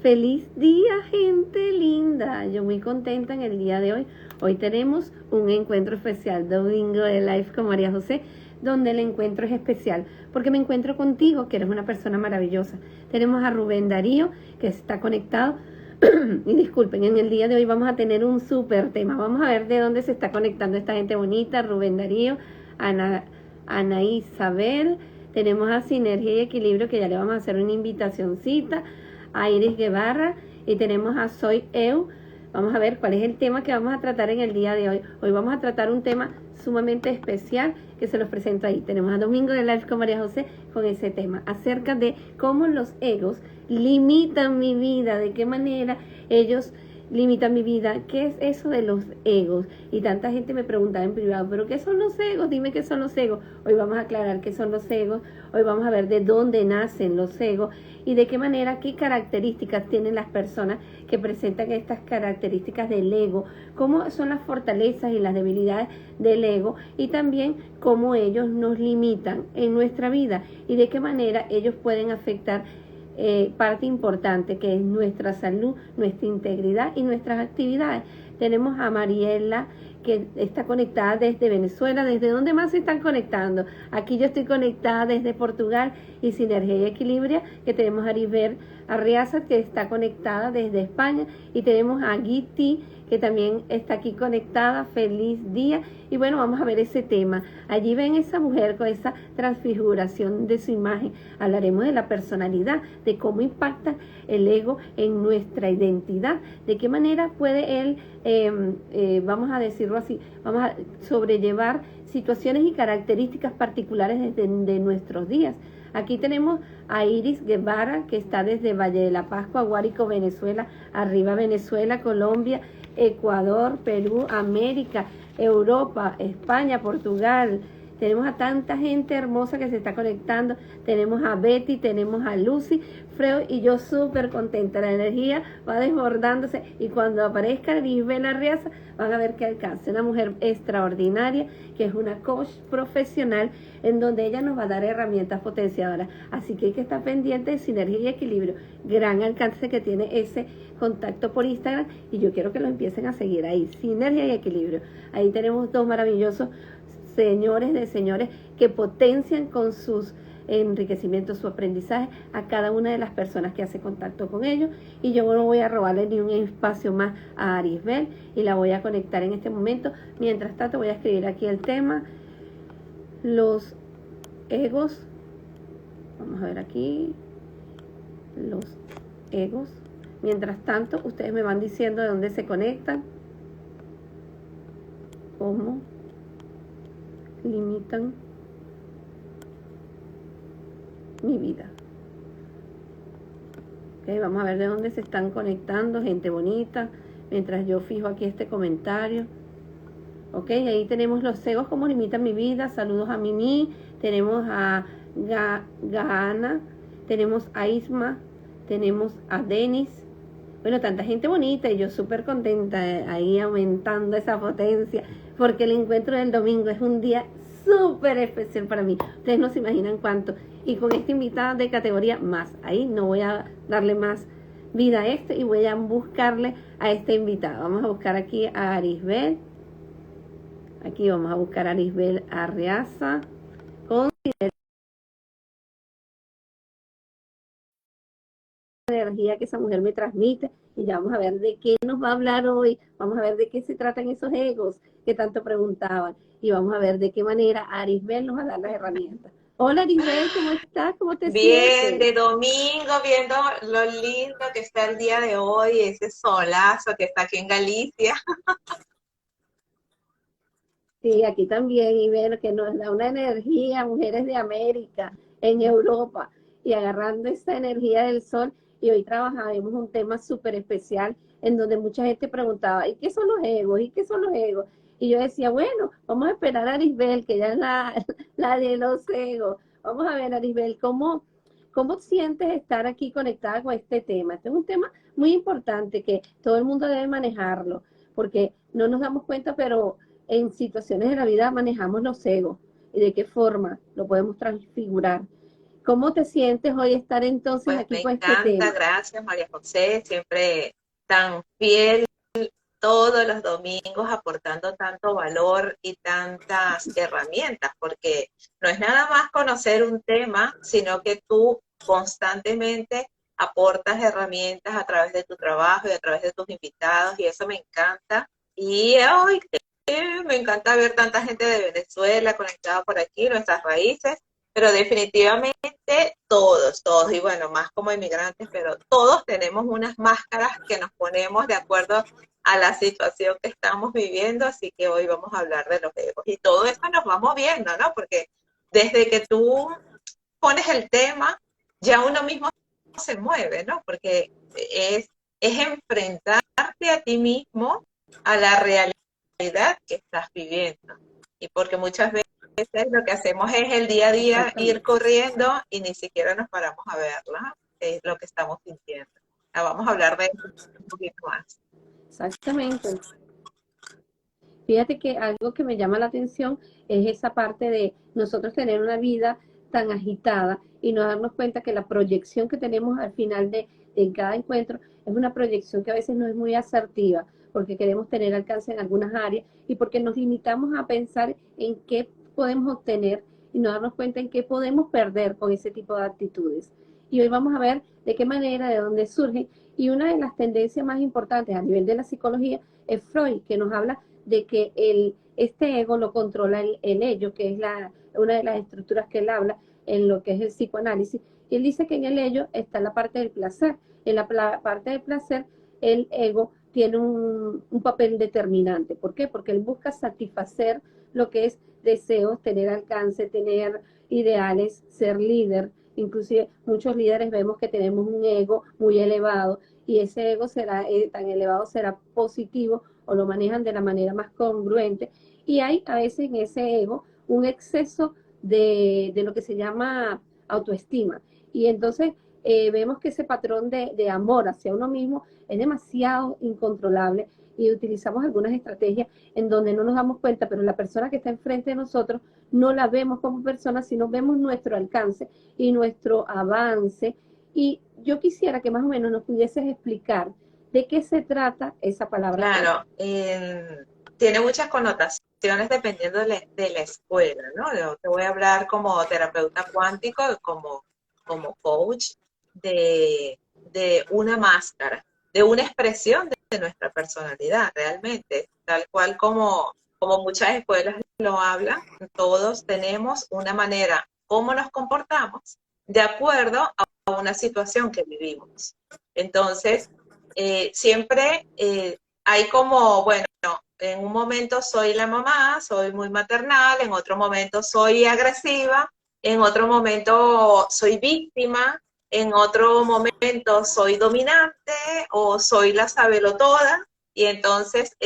Feliz día, gente linda. Yo muy contenta en el día de hoy. Hoy tenemos un encuentro especial, Domingo de Live con María José, donde el encuentro es especial, porque me encuentro contigo, que eres una persona maravillosa. Tenemos a Rubén Darío, que está conectado. Y disculpen, en el día de hoy vamos a tener un súper tema. Vamos a ver de dónde se está conectando esta gente bonita. Rubén Darío, Ana Isabel, tenemos a Sinergia y Equilibrio, que ya le vamos a hacer una invitacioncita, a Iris Guevara, y tenemos a Soy Eu. Vamos a ver cuál es el tema que vamos a tratar en el día de hoy. Hoy vamos a tratar un tema sumamente especial que se los presento ahí. Tenemos a Domingo de Live con María José con ese tema, acerca de cómo los egos limitan mi vida, de qué manera ellos limitan mi vida. ¿Qué es eso de los egos? Y tanta gente me preguntaba en privado, ¿pero qué son los egos? Dime qué son los egos. Hoy vamos a aclarar qué son los egos. Hoy vamos a ver de dónde nacen los egos y de qué manera, qué características tienen las personas que presentan estas características del ego, cómo son las fortalezas y las debilidades del ego, y también cómo ellos nos limitan en nuestra vida y de qué manera ellos pueden afectar parte importante, que es nuestra salud, nuestra integridad y nuestras actividades. Tenemos a Mariela, que está conectada desde Venezuela. ¿Desde dónde más se están conectando? Aquí yo estoy conectada desde Portugal, y Sinergia y Equilibrio, que tenemos a Aribert Arriaza, que está conectada desde España, y tenemos a Gitti, que también está aquí conectada. Feliz día. Y bueno, vamos a ver ese tema. Allí ven esa mujer con esa transfiguración de su imagen. Hablaremos de la personalidad, de cómo impacta el ego en nuestra identidad, de qué manera puede él, vamos a decirlo así, vamos a sobrellevar situaciones y características particulares de nuestros días. Aquí tenemos a Iris Guevara, que está desde Valle de la Pascua, Guárico, Venezuela, arriba Venezuela, Colombia, Ecuador, Perú, América, Europa, España, Portugal. Tenemos a tanta gente hermosa que se está conectando. Tenemos a Betty, tenemos a Lucy, Freo, y yo súper contenta. La energía va desbordándose, y cuando aparezca Lisbela Arriaza van a ver que alcanza. Una mujer extraordinaria, que es una coach profesional, en donde ella nos va a dar herramientas potenciadoras. Así que hay que estar pendiente de Sinergia y Equilibrio. Gran alcance que tiene ese contacto por Instagram, y yo quiero que lo empiecen a seguir ahí, Sinergia y Equilibrio. Ahí tenemos dos maravillosos señores de señores que potencian con sus enriquecimientos, su aprendizaje a cada una de las personas que hace contacto con ellos. Y yo no voy a robarle ni un espacio más a Arisbel, y la voy a conectar en este momento. Mientras tanto voy a escribir aquí el tema, los egos. Vamos a ver aquí, los egos. Mientras tanto, ustedes me van diciendo de dónde se conectan, cómo limitan mi vida. Okay, vamos a ver de dónde se están conectando, gente bonita, mientras yo fijo aquí este comentario. Ok, ahí tenemos los egos, cómo limitan mi vida. Saludos a Mimi, tenemos a Gana, tenemos a Isma, tenemos a Denis. Bueno, tanta gente bonita, y yo súper contenta, ahí aumentando esa potencia, porque el encuentro del domingo es un día súper especial para mí. Ustedes no se imaginan cuánto. Y con esta invitada de categoría más, ahí no voy a darle más vida a esto, y voy a buscarle a esta invitada. Vamos a buscar aquí a Arisbel. Aquí vamos a buscar a Arisbel Arriaza con energía que esa mujer me transmite, y ya vamos a ver de qué nos va a hablar hoy. Vamos a ver de qué se tratan esos egos que tanto preguntaban, y vamos a ver de qué manera Arisbel nos va a dar las herramientas. Hola Arisbel, ¿cómo estás? ¿Cómo te Bien, sientes? de domingo, viendo lo lindo que está el día de hoy, ese solazo que está aquí en Galicia. Sí, aquí también, y ver que nos da una energía, mujeres de América, en Europa, y agarrando esa energía del sol. Y hoy trabajaremos un tema súper especial, en donde mucha gente preguntaba, ¿y qué son los egos? ¿Y qué son los egos? Y yo decía, bueno, vamos a esperar a Arisbel, que ella es la de los egos. Vamos a ver, Arisbel, ¿cómo sientes estar aquí conectada con este tema? Este es un tema muy importante que todo el mundo debe manejarlo, porque no nos damos cuenta, pero en situaciones de la vida manejamos los egos, y de qué forma lo podemos transfigurar. ¿Cómo te sientes hoy estar entonces Pues aquí me con este encanta, tema? gracias María José, siempre tan fiel todos los domingos aportando tanto valor y tantas herramientas, porque no es nada más conocer un tema, sino que tú constantemente aportas herramientas a través de tu trabajo y a través de tus invitados, y eso me encanta. Y hoy me encanta ver tanta gente de Venezuela conectada por aquí, nuestras raíces, pero definitivamente todos, y bueno, más como inmigrantes, pero todos tenemos unas máscaras que nos ponemos de acuerdo a la situación que estamos viviendo, así que hoy vamos a hablar de los egos. Y todo eso nos va moviendo, ¿no? Porque desde que tú pones el tema, ya uno mismo se mueve, ¿no? Porque es enfrentarte a ti mismo, a la realidad que estás viviendo. Y porque muchas veces lo que hacemos es el día a día ir Exactamente, corriendo y ni siquiera nos paramos a verla, es lo que estamos sintiendo. Vamos a hablar de eso un poquito más. exactamente. Fíjate que algo que me llama la atención es esa parte de nosotros tener una vida tan agitada y no darnos cuenta que la proyección que tenemos al final de cada encuentro es una proyección que a veces no es muy asertiva, porque queremos tener alcance en algunas áreas y porque nos limitamos a pensar en qué podemos obtener y no darnos cuenta en qué podemos perder con ese tipo de actitudes. Y hoy vamos a ver de qué manera, de dónde surgen. Y una de las tendencias más importantes a nivel de la psicología es Freud, que nos habla de que este ego lo controla el ello, que es una de las estructuras que él habla en lo que es el psicoanálisis. Y él dice que en el ello está la parte del placer. En la parte del placer, el ego tiene un papel determinante. ¿Por qué? Porque él busca satisfacer lo que es deseos, tener alcance, tener ideales, ser líder. Inclusive muchos líderes vemos que tenemos un ego muy elevado y ese ego será tan elevado, será positivo o lo manejan de la manera más congruente. Y hay a veces en ese ego un exceso de lo que se llama autoestima. Y entonces vemos que ese patrón de amor hacia uno mismo es demasiado incontrolable y utilizamos algunas estrategias en donde no nos damos cuenta, pero la persona que está enfrente de nosotros no la vemos como persona, sino vemos nuestro alcance y nuestro avance. Y yo quisiera que más o menos nos pudieses explicar de qué se trata esa palabra ego. Claro, tiene muchas connotaciones dependiendo de la escuela, ¿no? Yo te voy a hablar como terapeuta cuántico, como coach de una máscara, de una expresión de nuestra personalidad, realmente, tal cual como muchas escuelas lo hablan, todos tenemos una manera, cómo nos comportamos, de acuerdo a una situación que vivimos. Entonces, siempre hay como, bueno, en un momento soy la mamá, soy muy maternal, en otro momento soy agresiva, en otro momento soy víctima, en otro momento soy dominante o soy la sabelotoda. Y entonces,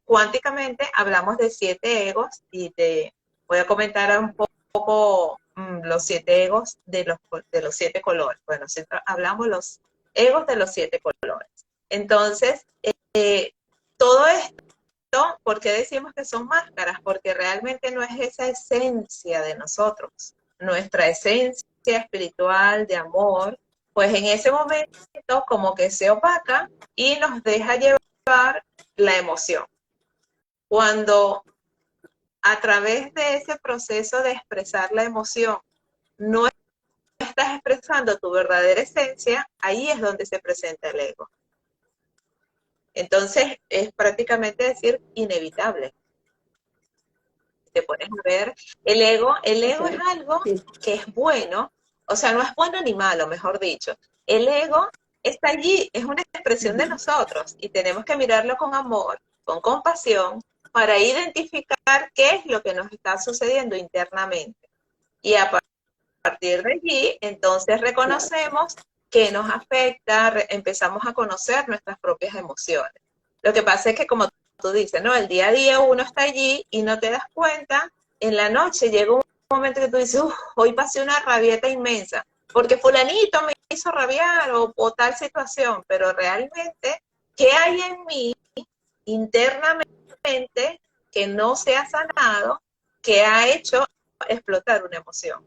cuánticamente hablamos de 7 egos y te voy a comentar un poco los 7 egos de los 7 colores. Bueno, si hablamos los egos de los 7 colores. Entonces, todo esto, ¿por qué decimos que son máscaras? Porque realmente no es esa esencia de nosotros, nuestra esencia espiritual de amor, pues en ese momento como que se opaca y nos deja llevar la emoción. Cuando a través de ese proceso de expresar la emoción no estás expresando tu verdadera esencia, ahí es donde se presenta el ego. Entonces, es prácticamente decir inevitable. Te pones a ver, el ego es Okay. algo Sí. que es bueno, o sea, no es bueno ni malo, mejor dicho. El ego está allí, es una expresión de Uh-huh. nosotros y tenemos que mirarlo con amor, con compasión, para identificar qué es lo que nos está sucediendo internamente. Y a partir de allí, entonces Claro. reconocemos que nos afecta, empezamos a conocer nuestras propias emociones. Lo que pasa es que, como tú dices, ¿no? El día a día uno está allí y no te das cuenta. En la noche llega un momento que tú dices, hoy pasé una rabieta inmensa, porque fulanito me hizo rabiar o tal situación, pero realmente, ¿qué hay en mí internamente que no se ha sanado, que ha hecho explotar una emoción?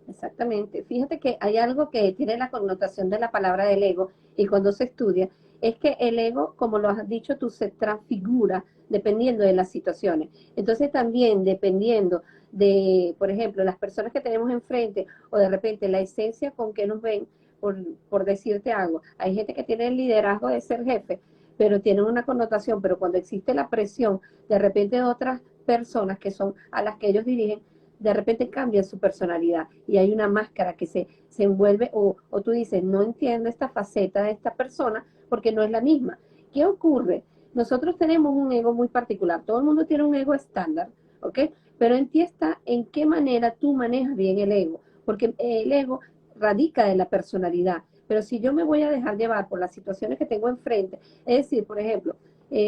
Exactamente. Fíjate que hay algo que tiene la connotación de la palabra del ego y cuando se estudia es que el ego, como lo has dicho tú, se transfigura dependiendo de las situaciones. Entonces también dependiendo de, por ejemplo, las personas que tenemos enfrente o de repente la esencia con que nos ven, por decirte algo. Hay gente que tiene el liderazgo de ser jefe, pero tiene una connotación, pero cuando existe la presión de repente de otras personas que son a las que ellos dirigen, de repente cambia su personalidad y hay una máscara que se envuelve o tú dices, no entiendo esta faceta de esta persona porque no es la misma. ¿Qué ocurre? Nosotros tenemos un ego muy particular, todo el mundo tiene un ego estándar, ¿ok? Pero en ti está en qué manera tú manejas bien el ego, porque el ego radica de la personalidad, pero si yo me voy a dejar llevar por las situaciones que tengo enfrente, es decir, por ejemplo,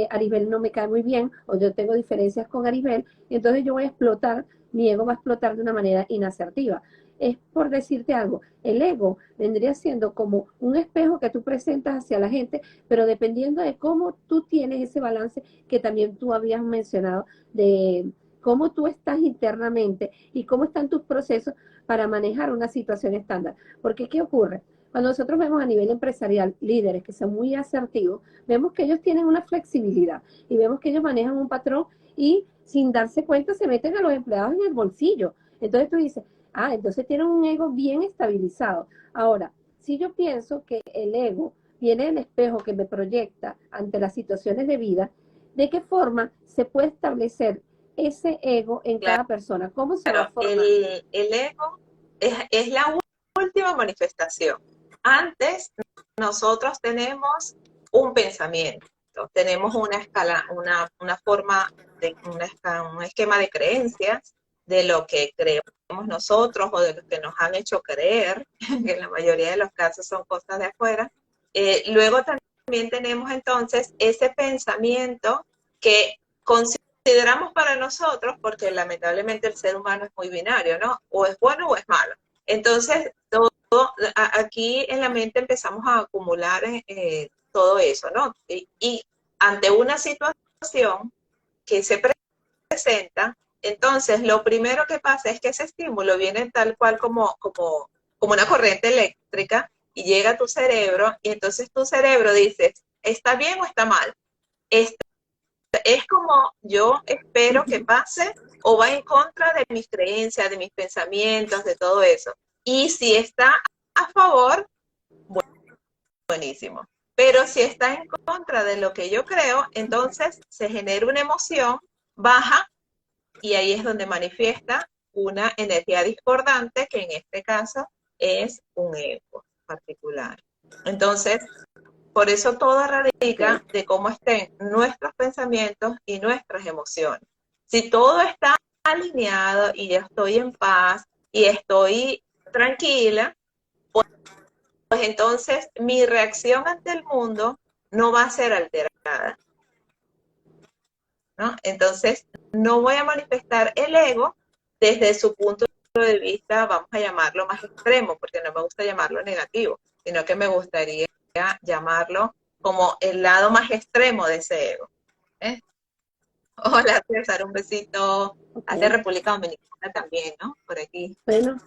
Aribel no me cae muy bien o yo tengo diferencias con Aribel, y entonces yo voy a explotar, mi ego va a explotar de una manera inasertiva. Es por decirte algo, el ego vendría siendo como un espejo que tú presentas hacia la gente, pero dependiendo de cómo tú tienes ese balance que también tú habías mencionado, de cómo tú estás internamente y cómo están tus procesos para manejar una situación estándar. Porque, ¿qué ocurre? Cuando nosotros vemos a nivel empresarial líderes que son muy asertivos, vemos que ellos tienen una flexibilidad y vemos que ellos manejan un patrón y sin darse cuenta se meten a los empleados en el bolsillo. Entonces tú dices, ah, entonces tienen un ego bien estabilizado. Ahora, si yo pienso que el ego viene del espejo que me proyecta ante las situaciones de vida, ¿de qué forma se puede establecer ese ego en Claro, cada persona? ¿Cómo se va a formar? el ego es la última manifestación. Antes, nosotros tenemos un pensamiento, tenemos una escala, una forma, un esquema de creencias de lo que creemos nosotros o de lo que nos han hecho creer, que en la mayoría de los casos son cosas de afuera. Luego también tenemos entonces ese pensamiento que consideramos para nosotros, porque lamentablemente el ser humano es muy binario, ¿no? O es bueno o es malo. Entonces, aquí en la mente empezamos a acumular todo eso, ¿no? Y ante una situación que se presenta, entonces lo primero que pasa es que ese estímulo viene tal cual como una corriente eléctrica y llega a tu cerebro y entonces tu cerebro dice, ¿está bien o está mal? Es como yo espero que pase o va en contra de mis creencias, de mis pensamientos, de todo eso. Y si está a favor, buenísimo. Pero si está en contra de lo que yo creo, entonces se genera una emoción baja y ahí es donde manifiesta una energía discordante que en este caso es un ego particular. Entonces, por eso todo radica Okay. de cómo estén nuestros pensamientos y nuestras emociones. Si todo está alineado y yo estoy en paz y estoy tranquila, pues entonces mi reacción ante el mundo no va a ser alterada, ¿no? Entonces no voy a manifestar el ego desde su punto de vista, vamos a llamarlo más extremo, porque no me gusta llamarlo negativo, sino que me gustaría llamarlo como el lado más extremo de ese ego. ¿Eh? Hola César, un besito hacia Okay. República Dominicana también, ¿no? Por aquí. Bueno,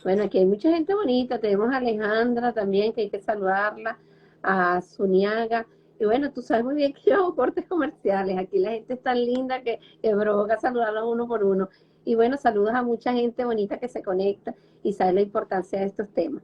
bueno, aquí hay mucha gente bonita. Tenemos a Alejandra también, que hay que saludarla, a Zuniaga. Y bueno, tú sabes muy bien que yo hago cortes comerciales. Aquí la gente es tan linda que provoca saludarlos uno por uno. Y bueno, saludos a mucha gente bonita que se conecta y sabe la importancia de estos temas.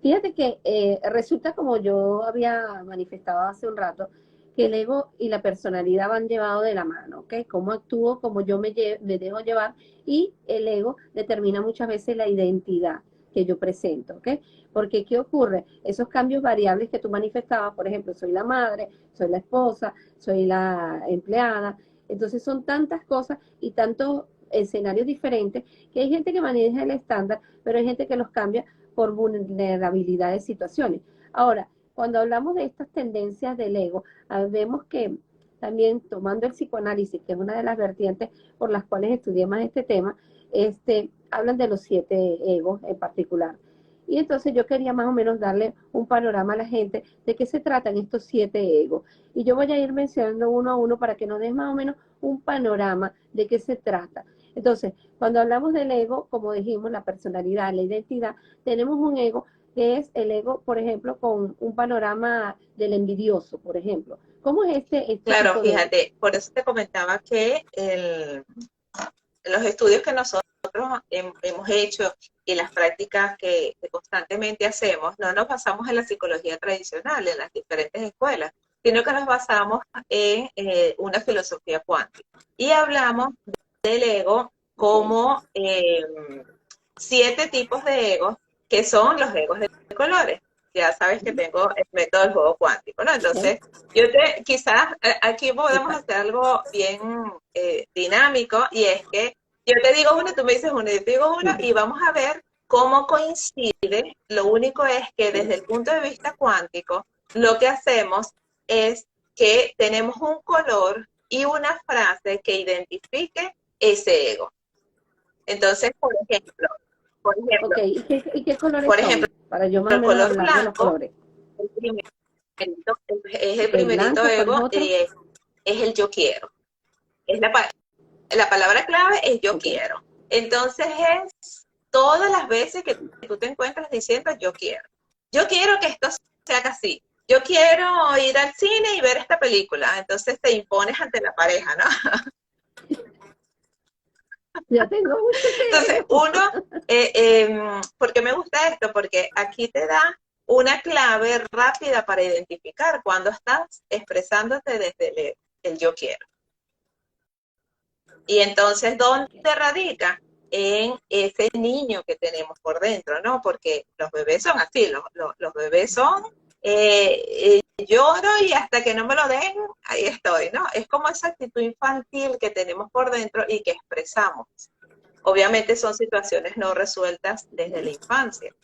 Fíjate que resulta como yo había manifestado hace un rato, que el ego y la personalidad van llevados de la mano, ¿ok? Cómo actúo, cómo yo me dejo llevar y el ego determina muchas veces la identidad que yo presento, ¿ok? Porque ¿qué ocurre? Esos cambios variables que tú manifestabas, por ejemplo, soy la madre, soy la esposa, soy la empleada, entonces son tantas cosas y tantos escenarios diferentes que hay gente que maneja el estándar, pero hay gente que los cambia por vulnerabilidad de situaciones. Ahora, cuando hablamos de estas tendencias del ego, vemos que también tomando el psicoanálisis, que es una de las vertientes por las cuales estudié más este tema, hablan de los 7 egos en particular. Y entonces yo quería más o menos darle un panorama a la gente de qué se tratan estos 7 egos. Y yo voy a ir mencionando uno a uno para que nos des más o menos un panorama de qué se trata. Entonces, cuando hablamos del ego, como dijimos, la personalidad, la identidad, tenemos un ego que es el ego, por ejemplo, con un panorama del envidioso, por ejemplo. ¿Cómo es este Claro, tipo de ego? fíjate, por eso te comentaba que los estudios que nosotros hemos hecho y las prácticas que constantemente hacemos, no nos basamos en la psicología tradicional, en las diferentes escuelas, sino que nos basamos en una filosofía cuántica. Y hablamos del ego Okay. como 7 tipos de egos, que son los egos de colores. Ya sabes que tengo el método del juego cuántico, ¿no? Okay. Entonces, quizás aquí podemos Exacto. hacer algo bien dinámico, y es que yo te digo uno, tú me dices uno, yo te digo uno, y vamos a ver cómo coincide. Lo único es que desde el punto de vista cuántico, lo que hacemos es que tenemos un color y una frase que identifique ese ego. Entonces, por ejemplo, Ok, ¿y qué colores por ejemplo, son? Para yo más o el menos color hablar de los blanco, colores. el primerito, es el Ok, primerito blanco, ¿cuál es ego, otro? es el yo quiero. Es la palabra clave es yo Ok, quiero. Entonces es todas las veces que tú te encuentras diciendo yo quiero. Yo quiero que esto se haga así. Yo quiero ir al cine y ver esta película. Entonces te impones ante la pareja, ¿no? ya tengo mucho ese Entonces ego. ¿por qué me gusta esto? Porque aquí te da una clave rápida para identificar cuando estás expresándote desde el yo quiero. Y entonces, ¿dónde Okay. radica? En ese niño que tenemos por dentro, ¿no? Porque los bebés son así, los bebés son, lloro y hasta que no me lo den, ahí estoy, ¿no? Es como esa actitud infantil que tenemos por dentro y que expresamos. Obviamente son situaciones no resueltas desde la infancia.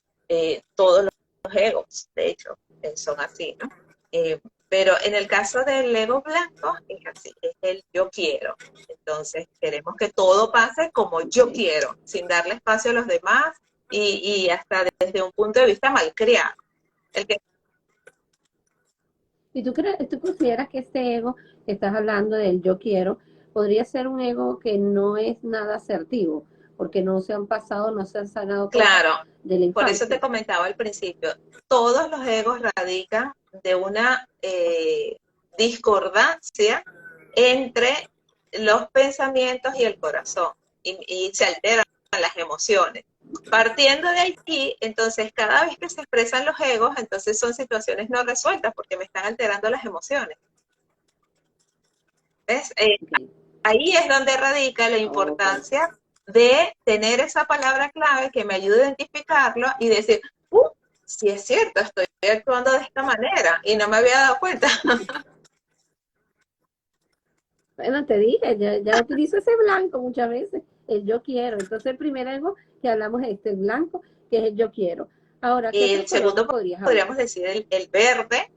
Todos los egos, de hecho, son así, ¿no? Eh, pero en el caso del ego blanco es así, es el yo quiero. Entonces queremos que todo pase como yo Okay. quiero, sin darle espacio a los demás y hasta desde un punto de vista malcriado. El que, ¿Y tú consideras que este ego que estás hablando del yo quiero podría ser un ego que no es nada asertivo, porque no se han pasado, no se han sanado cosas claro, de la por eso te infancia? comentaba al principio, todos los egos radican de una discordancia entre los pensamientos y el corazón, y se alteran las emociones. Partiendo de aquí, entonces cada vez que se expresan los egos, entonces son situaciones no resueltas porque me están alterando las emociones. ¿Ves? Okay. Ahí es donde radica la Okay. importancia de tener esa palabra clave que me ayude a identificarlo y decir, sí es cierto, estoy actuando de esta manera y no me había dado cuenta. Bueno, te dije, ya utilizo ese blanco muchas veces, el yo quiero. Entonces el primer ego que hablamos es este, el blanco, que es el yo quiero. Ahora, ¿qué otro El color me segundo podrías hablar? podríamos decir el verde.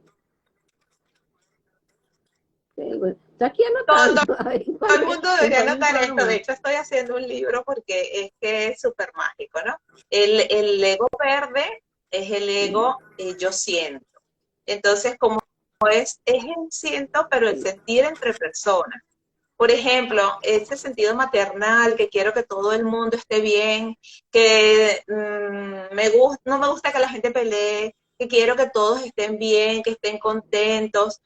Bueno, estoy aquí Todo, anotando, a ver, todo el mundo en debería cuál me anotar incluyo esto. De más. hecho, estoy haciendo un libro porque es que es súper mágico, ¿no? El ego verde es el ego yo siento. Entonces, como es el siento, pero el Sí. sentir entre personas. Por ejemplo, ese sentido maternal, que quiero que todo el mundo esté bien, que no me gusta que la gente pelee, que quiero que todos estén bien, que estén contentos.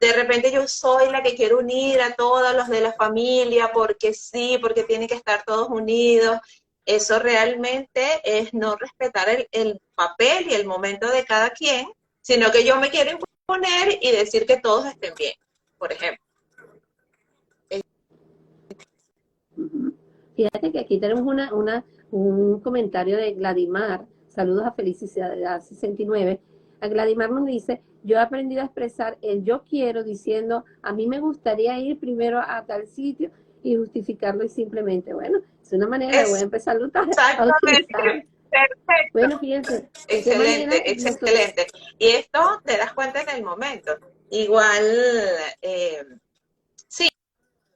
De repente yo soy la que quiero unir a todos los de la familia porque sí, porque tienen que estar todos unidos. Eso realmente es no respetar el papel y el momento de cada quien, sino que yo me quiero imponer y decir que todos estén bien, por ejemplo. Ujú. Fíjate que aquí tenemos un comentario de Gladimar. Saludos a Felicidad 69. A Gladimar nos dice, yo he aprendido a expresar el yo quiero diciendo, a mí me gustaría ir primero a tal sitio y justificarlo y simplemente, bueno, es una manera, voy a empezar a utilizar. Exactamente, perfecto, Bueno, fíjense, de qué manera excelente, nosotros, excelente. Y esto te das cuenta en el momento. Igual, eh, sí,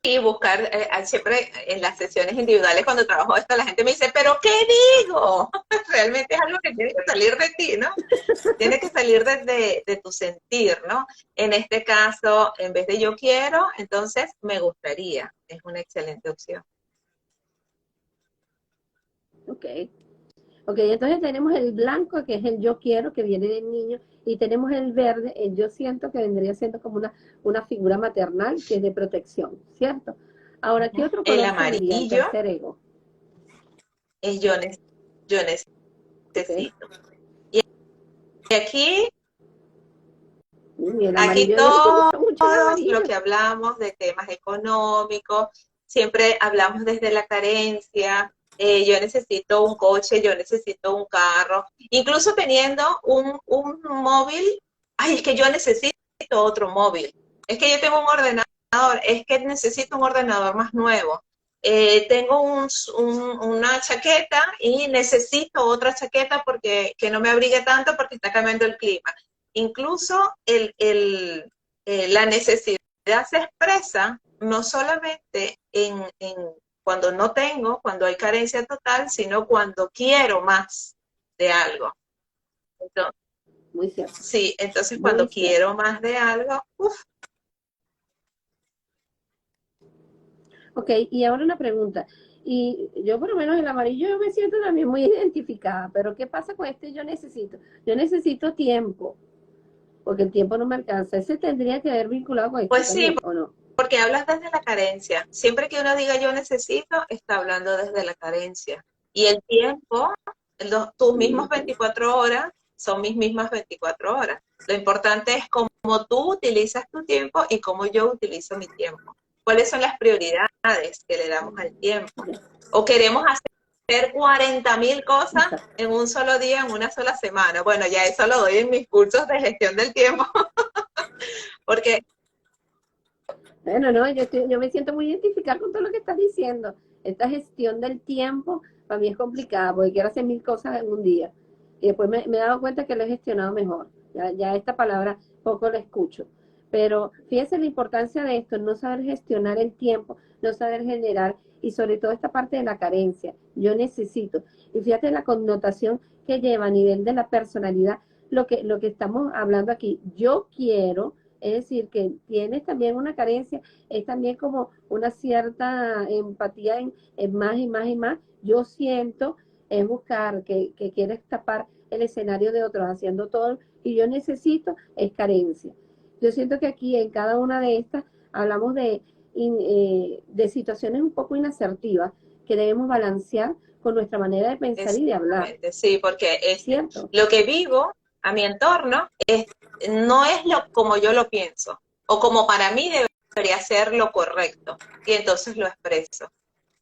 y buscar, siempre en las sesiones individuales cuando trabajo esto, la gente me dice, pero ¿qué digo? Realmente es algo que tiene que salir de ti, ¿no? Tiene que salir de tu sentir, ¿no? En este caso, en vez de yo quiero, entonces me gustaría. Es una excelente opción. Ok. Ok, entonces tenemos el blanco, que es el yo quiero, que viene del niño, y tenemos el verde, el yo siento, que vendría siendo como una figura maternal, que es de protección, ¿cierto? Ahora, ¿qué otro El color sería el amarillo tercer ego? es yo Ok. necesito. Y aquí, Y el aquí amarillo, yo todos utilizo mucho el lo amarillo. que hablamos de temas económicos, siempre hablamos desde la carencia. Yo necesito un coche, yo necesito un carro, incluso teniendo un móvil. Ay, es que yo necesito otro móvil, es que yo tengo un ordenador, es que necesito un ordenador más nuevo. Tengo una chaqueta y necesito otra chaqueta porque que no me abrigue tanto porque está cambiando el clima. Incluso la necesidad se expresa no solamente cuando no tengo, cuando hay carencia total, sino cuando quiero más de algo. Entonces, Muy cierto, sí, entonces muy cuando cierto. quiero más de algo, uff. Ok, y ahora una pregunta. Y yo por lo menos el amarillo yo me siento también muy identificada, pero ¿qué pasa con este yo necesito? Yo necesito tiempo, porque el tiempo no me alcanza. ¿Ese tendría que haber vinculado con este Pues sí, también, o no? porque hablas desde la carencia. Siempre que uno diga yo necesito, está hablando desde la carencia. Y el tiempo, tus mismos Ok. 24 horas son mis mismas 24 horas. Lo importante es cómo tú utilizas tu tiempo y cómo yo utilizo mi tiempo. ¿Cuáles son las prioridades que le damos al tiempo? Ya, ¿O queremos hacer 40.000 cosas exacto. en un solo día, en una sola semana? Bueno, ya eso lo doy en mis cursos de gestión del tiempo, porque Bueno, no, yo me siento muy identificada con todo lo que estás diciendo. Esta gestión del tiempo para mí es complicada porque quiero hacer 1000 cosas en un día. Y después me he dado cuenta que lo he gestionado mejor. Ya esta palabra poco la escucho. Pero fíjense la importancia de esto, no saber gestionar el tiempo, no saber generar y sobre todo esta parte de la carencia. Yo necesito. Y fíjate la connotación que lleva a nivel de la personalidad, lo que estamos hablando aquí. Yo quiero, es decir, que tienes también una carencia, es también como una cierta empatía en más y más y más. Yo siento, es buscar que quieres tapar el escenario de otros haciendo todo, y yo necesito, es carencia. Yo siento que aquí en cada una de estas hablamos de situaciones un poco inasertivas que debemos balancear con nuestra manera de pensar y de hablar, exactamente, sí, porque ¿cierto? lo que vivo a mi entorno no es como yo lo pienso o como para mí debería ser lo correcto y entonces lo expreso.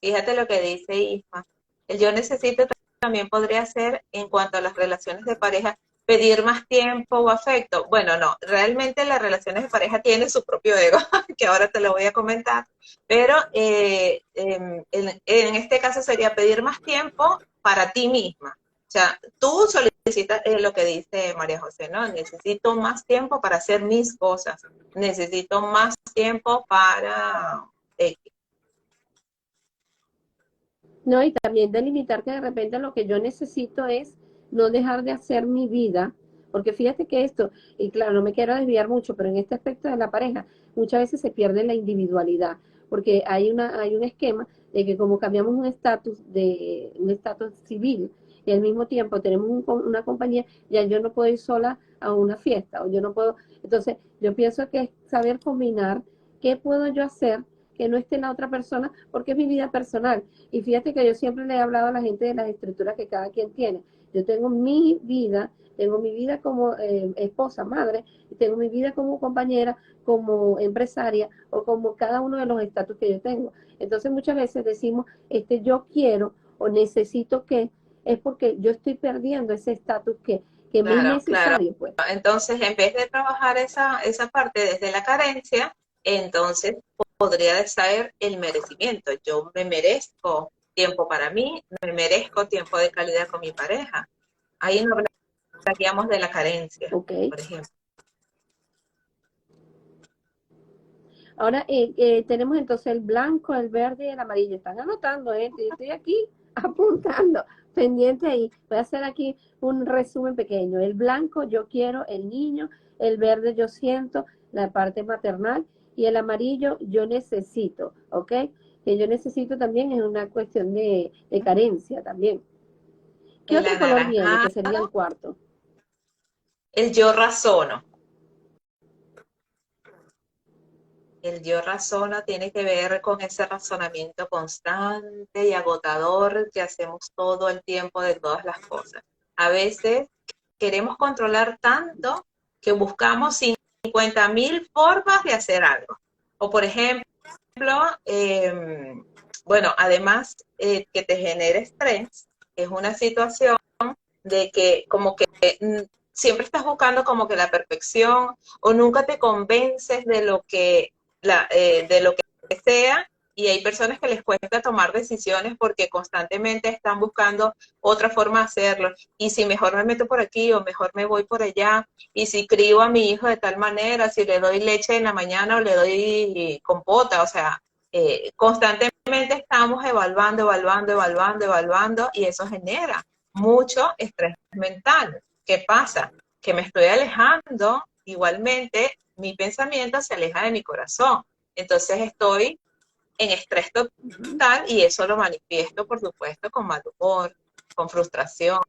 Fíjate lo que dice Isma. El yo necesito también podría ser en cuanto a las relaciones de pareja, pedir más tiempo o afecto. Bueno, no, realmente las relaciones de pareja tienen su propio ego, que ahora te lo voy a comentar, pero en este caso sería pedir más tiempo para ti misma. O sea, tú solicitas lo que dice María José, ¿no? Necesito más tiempo para hacer mis cosas, necesito más tiempo para No, y también delimitar que de repente lo que yo necesito es no dejar de hacer mi vida, porque fíjate que esto, y claro, no me quiero desviar mucho, pero en este aspecto de la pareja, muchas veces se pierde la individualidad, porque hay un esquema de que como cambiamos un estatus civil, y al mismo tiempo tenemos una compañía, ya yo no puedo ir sola a una fiesta, o yo no puedo, entonces yo pienso que es saber combinar qué puedo yo hacer que no esté en la otra persona, porque es mi vida personal. Y fíjate que yo siempre le he hablado a la gente de las estructuras que cada quien tiene. Yo tengo mi vida como esposa, madre, y tengo mi vida como compañera, como empresaria o como cada uno de los estatus que yo tengo. Entonces muchas veces decimos, yo quiero o necesito que, es porque yo estoy perdiendo ese estatus que me es claro, claro. necesario, pues. Entonces, en vez de trabajar esa parte desde la carencia, entonces podría ser el merecimiento. Yo me merezco tiempo para mí, me merezco tiempo de calidad con mi pareja. Ahí no hablaríamos de la carencia, ¿Ok? por ejemplo. Ahora tenemos entonces el blanco, el verde y el amarillo. Están anotando, ¿eh? Estoy aquí apuntando, pendiente ahí. Voy a hacer aquí un resumen pequeño. El blanco, yo quiero, el niño. El verde, yo siento, la parte maternal. Y el amarillo, yo necesito, ¿ok? Que yo necesito también es una cuestión de carencia también. ¿Qué El otro color viene, que anaranjado, sería el cuarto? el yo razono. El yo razono tiene que ver con ese razonamiento constante y agotador que hacemos todo el tiempo de todas las cosas. A veces queremos controlar tanto que buscamos 50.000 formas de hacer algo. O por ejemplo, bueno, además que te genere estrés, es una situación de que como que siempre estás buscando como que la perfección o nunca te convences de lo que, de lo que sea, y hay personas que les cuesta tomar decisiones porque constantemente están buscando otra forma de hacerlo, y si mejor me meto por aquí o mejor me voy por allá, y si crío a mi hijo de tal manera, si le doy leche en la mañana o le doy compota, o sea, constantemente estamos evaluando, y eso genera mucho estrés mental. ¿Qué pasa? Que me estoy alejando, igualmente mi pensamiento se aleja de mi corazón. Entonces estoy en estrés total y eso lo manifiesto, por supuesto, con mal humor, con frustración.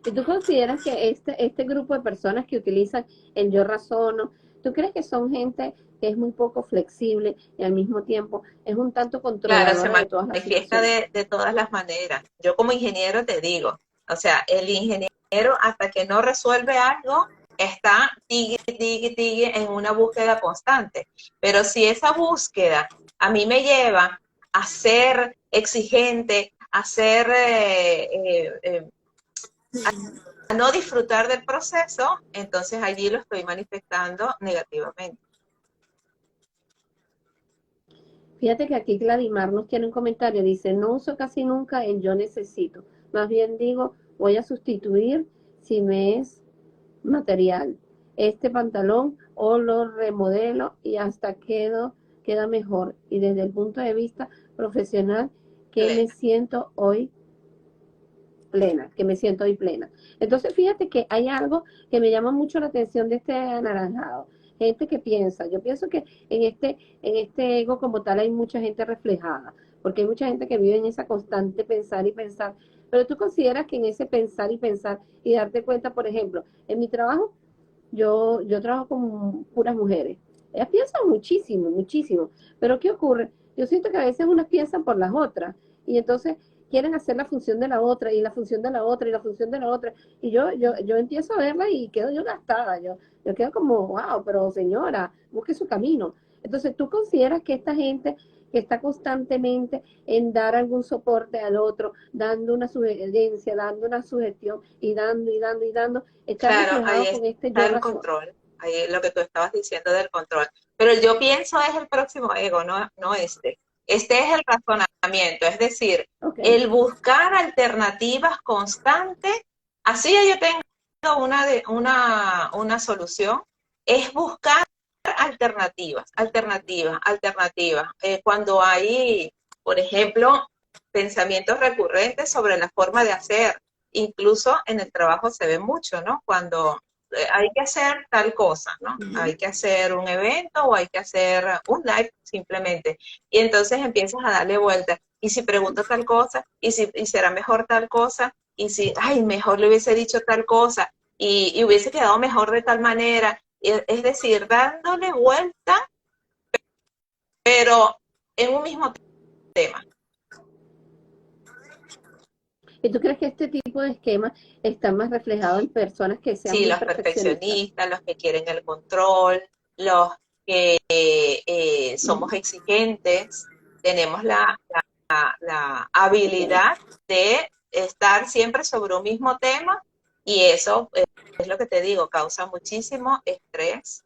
¿Y tú consideras que este grupo de personas que utilizan el yo razono, tú crees que son gente que es muy poco flexible y al mismo tiempo es un tanto Claro, se controladora de todas las manifiesta situaciones? de todas las maneras. Yo como ingeniero te digo, o sea, el ingeniero hasta que no resuelve algo, está tigue en una búsqueda constante. Pero si esa búsqueda a mí me lleva a ser exigente, a ser, a no disfrutar del proceso, entonces allí lo estoy manifestando negativamente. Fíjate que aquí Gladimar nos tiene un comentario, dice, no uso casi nunca el yo necesito, más bien digo, voy a sustituir si me es material este pantalón o lo remodelo y hasta queda mejor. Y desde el punto de vista profesional, que me Plena. siento hoy plena, que me siento hoy plena. Entonces, fíjate que hay algo que me llama mucho la atención de este anaranjado. Gente que piensa, yo pienso que en este ego como tal hay mucha gente reflejada, porque hay mucha gente que vive en esa constante pensar y pensar, pero tú consideras que en ese pensar y pensar y darte cuenta, por ejemplo, en mi trabajo, yo trabajo con puras mujeres. Ellas piensan muchísimo, muchísimo, pero ¿qué ocurre? Yo siento que a veces unas piensan por las otras, y entonces quieren hacer la función de la otra y la función de la otra y la función de la otra, y yo empiezo a verla y quedo yo gastada, yo quedo como, wow, pero señora, busque su camino. Entonces, ¿tú consideras que esta gente que está constantemente en dar algún soporte al otro, dando una sugerencia, dando una sugestión y dando y dando y dando, está Claro, ahí reflejado con este está yo el razón? control, ahí es lo que tú estabas diciendo del control. Pero el yo pienso es el próximo ego, no este. Este es el razonamiento, es decir, Ok. el buscar alternativas constantes, así yo tengo una solución, es buscar alternativas. Cuando hay, por ejemplo, pensamientos recurrentes sobre la forma de hacer, incluso en el trabajo se ve mucho, ¿no? Cuando hay que hacer tal cosa, ¿no? Hay Ujú. que hacer un evento o hay que hacer un live simplemente. Y entonces empiezas a darle vueltas. Y si pregunto tal cosa, y será mejor tal cosa, y si, ay, mejor le hubiese dicho tal cosa, y hubiese quedado mejor de tal manera. Es decir, dándole vuelta, pero en un mismo tema. ¿Y tú crees que este tipo de esquemas está más reflejado en personas que sean Sí, muy los perfeccionistas? perfeccionistas, los que quieren el control, los que somos exigentes, tenemos la Okay. habilidad de estar siempre sobre un mismo tema, y eso es lo que te digo, causa muchísimo estrés.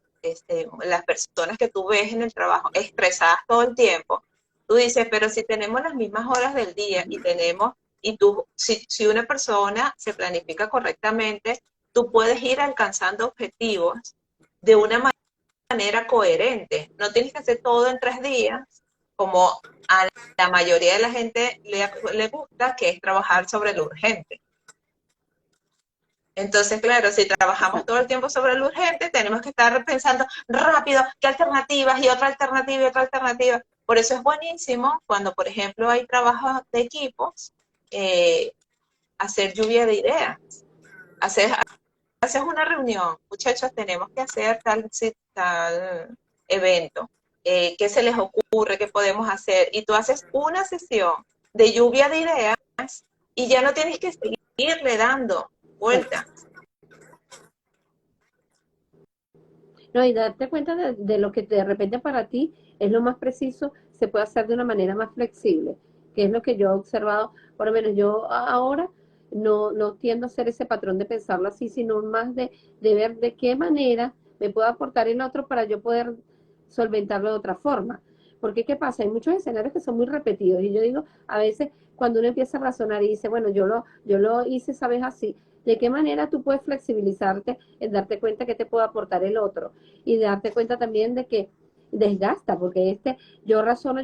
Las personas que tú ves en el trabajo estresadas todo el tiempo, tú dices, pero si tenemos las mismas horas del día y Ujú. tenemos, y tú, si una persona se planifica correctamente, tú puedes ir alcanzando objetivos de una manera coherente. No tienes que hacer todo en 3 días, como a la mayoría de la gente le gusta, que es trabajar sobre lo urgente. Entonces, claro, si trabajamos todo Exacto. el tiempo sobre lo urgente, tenemos que estar pensando rápido qué alternativas y otra alternativa y otra alternativa. Por eso es buenísimo cuando, por ejemplo, hay trabajos de equipos, eh, hacer lluvia de ideas. Haces una reunión, muchachos, tenemos que hacer tal evento. ¿Qué se les ocurre? ¿Qué podemos hacer? Y tú haces una sesión de lluvia de ideas y ya no tienes que seguirle dando vueltas. No, y darte cuenta de lo que de repente para ti es lo más preciso, se puede hacer de una manera más flexible, que es lo que yo he observado, por lo menos yo ahora no tiendo a hacer ese patrón de pensarlo así, sino más de ver de qué manera me puede aportar el otro para yo poder solventarlo de otra forma. Porque ¿qué pasa? Hay muchos escenarios que son muy repetidos y yo digo, a veces cuando uno empieza a razonar y dice, bueno, yo lo hice esa vez así, ¿de qué manera tú puedes flexibilizarte en darte cuenta que te puede aportar el otro? Y darte cuenta también de que desgasta, porque yo razono,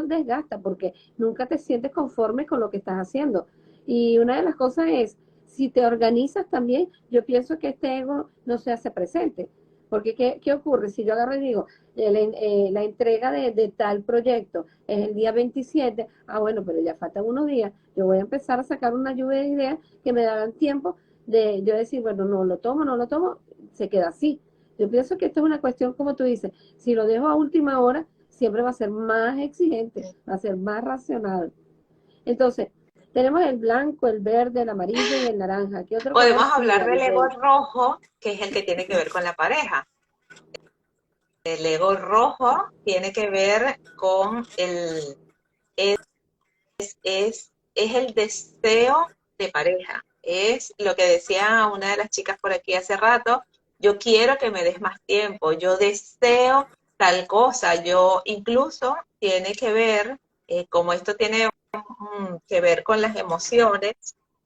desgasta, porque nunca te sientes conforme con lo que estás haciendo. Y una de las cosas es, si te organizas también, yo pienso que este ego no se hace presente. Porque ¿qué ocurre? Si yo agarro y digo, la entrega de tal proyecto es el día 27, bueno, pero ya faltan unos días, yo voy a empezar a sacar una lluvia de ideas que me darán tiempo de yo decir, bueno, no lo tomo, se queda así. Yo pienso que esto es una cuestión, como tú dices, si lo dejo a última hora, siempre va a ser más exigente, va a ser más racional. Entonces, tenemos el blanco, el verde, el amarillo y el naranja. ¿Qué otro Podemos color hablar sigue, del ego Arisbel? rojo, que es el que tiene que ver con la pareja. El ego rojo tiene que ver con es el deseo de pareja. Es lo que decía una de las chicas por aquí hace rato, yo quiero que me des más tiempo, yo deseo tal cosa, yo incluso tiene que ver, como esto tiene que ver con las emociones,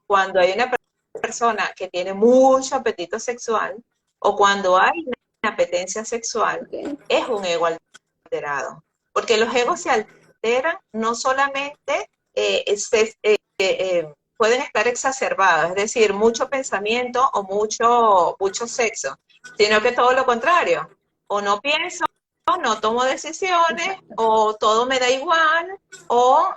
cuando hay una persona que tiene mucho apetito sexual o cuando hay una apetencia sexual, Okay. es un ego alterado. Porque los egos se alteran no solamente pueden estar exacerbados, es decir, mucho pensamiento o mucho sexo, sino que todo lo contrario, o no pienso, no tomo decisiones, Exacto. o todo me da igual, o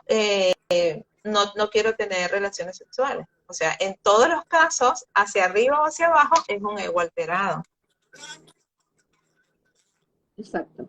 no quiero tener relaciones sexuales. O sea, en todos los casos, hacia arriba o hacia abajo, es un ego alterado. Exacto.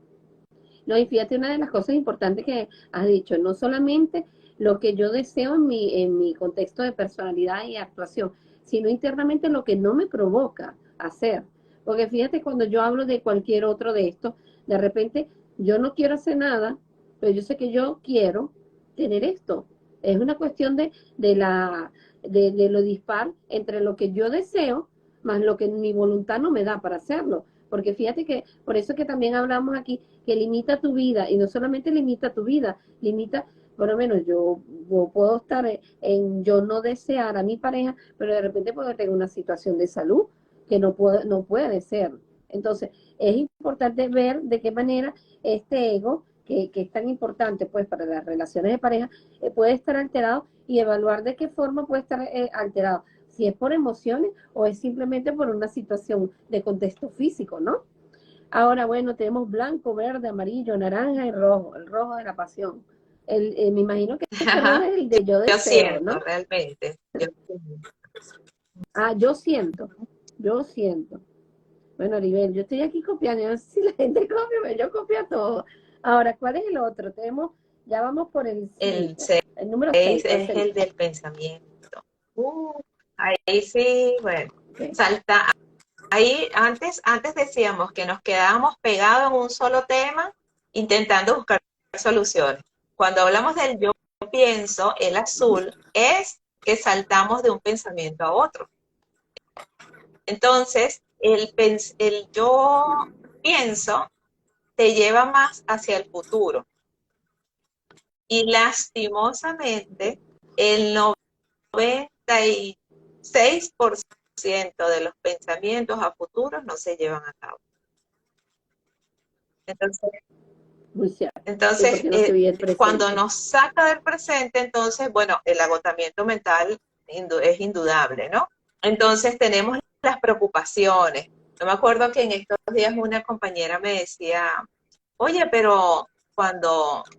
No, y fíjate, una de las cosas importantes que has dicho, no solamente lo que yo deseo en mi contexto de personalidad y actuación, sino internamente lo que no me provoca hacer. Porque fíjate, cuando yo hablo de cualquier otro de estos, de repente yo no quiero hacer nada, pero yo sé que yo quiero tener esto. Es una cuestión de lo dispar entre lo que yo deseo más lo que mi voluntad no me da para hacerlo. Porque fíjate que, por eso que también hablamos aquí, que limita tu vida, y no solamente limita tu vida, limita, por lo menos yo puedo estar yo no desear a mi pareja, pero de repente puedo tener una situación de salud que no puede ser. Entonces, es importante ver de qué manera este ego, que es tan importante pues para las relaciones de pareja, puede estar alterado y evaluar de qué forma puede estar alterado, si es por emociones o es simplemente por una situación de contexto físico, ¿no? Ahora, bueno, tenemos blanco, verde, amarillo, naranja y rojo, el rojo de la pasión. Me imagino que el color es el de yo Yo deseo, siento ¿no? realmente. Yo siento. Bueno, Aribel, yo estoy aquí copiando, yo no sé si la gente copia, pero yo copio todo. Ahora, ¿cuál es el otro? Ya vamos por el El 5, el número 6, 6 ¿cuál es sería? el del pensamiento. Ahí sí, bueno, Okay. salta. Ahí antes decíamos que nos quedábamos pegados en un solo tema intentando buscar soluciones. Cuando hablamos del yo pienso, el azul, es que saltamos de un pensamiento a otro. Entonces, el yo pienso te lleva más hacia el futuro. Y lastimosamente, el 96% de los pensamientos a futuros no se llevan a cabo. Entonces, Muy cierto. Sí, entonces porque no se vive el cuando presente. nos saca del presente, entonces, bueno, el agotamiento mental es indudable, ¿no? Entonces tenemos las preocupaciones. Yo me acuerdo que en estos días una compañera me decía, oye, pero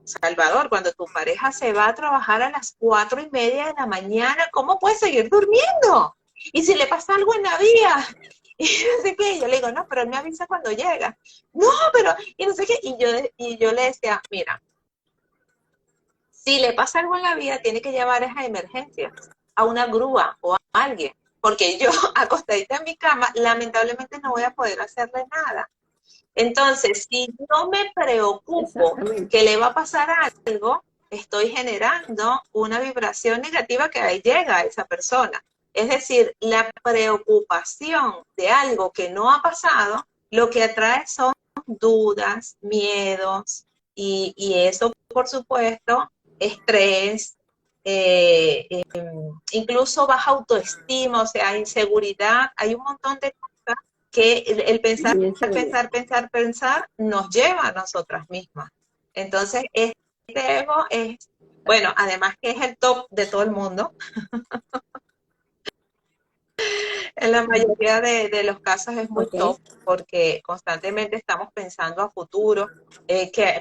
Salvador, cuando tu pareja se va a trabajar a las 4:30 de la mañana, ¿cómo puedes seguir durmiendo? Y si le pasa algo en la vía, y no sé qué, yo le digo, no, pero él me avisa cuando llega. No, pero, y no sé qué, y yo le decía, mira, si le pasa algo en la vida, tiene que llevar esa emergencia a una grúa o a alguien, porque yo acostadita en mi cama, lamentablemente no voy a poder hacerle nada. Entonces, si no me preocupo Exactamente. que le va a pasar algo, estoy generando una vibración negativa que ahí llega a esa persona. Es decir, la preocupación de algo que no ha pasado, lo que atrae son dudas, miedos, y eso, por supuesto, estrés, incluso baja autoestima, o sea, inseguridad, hay un montón de cosas que el pensar, Muy inseguro. pensar nos lleva a nosotras mismas. Entonces, este ego es, bueno, además que es el top de todo el mundo, en la mayoría de los casos es muy Ok. top porque constantemente estamos pensando a futuro,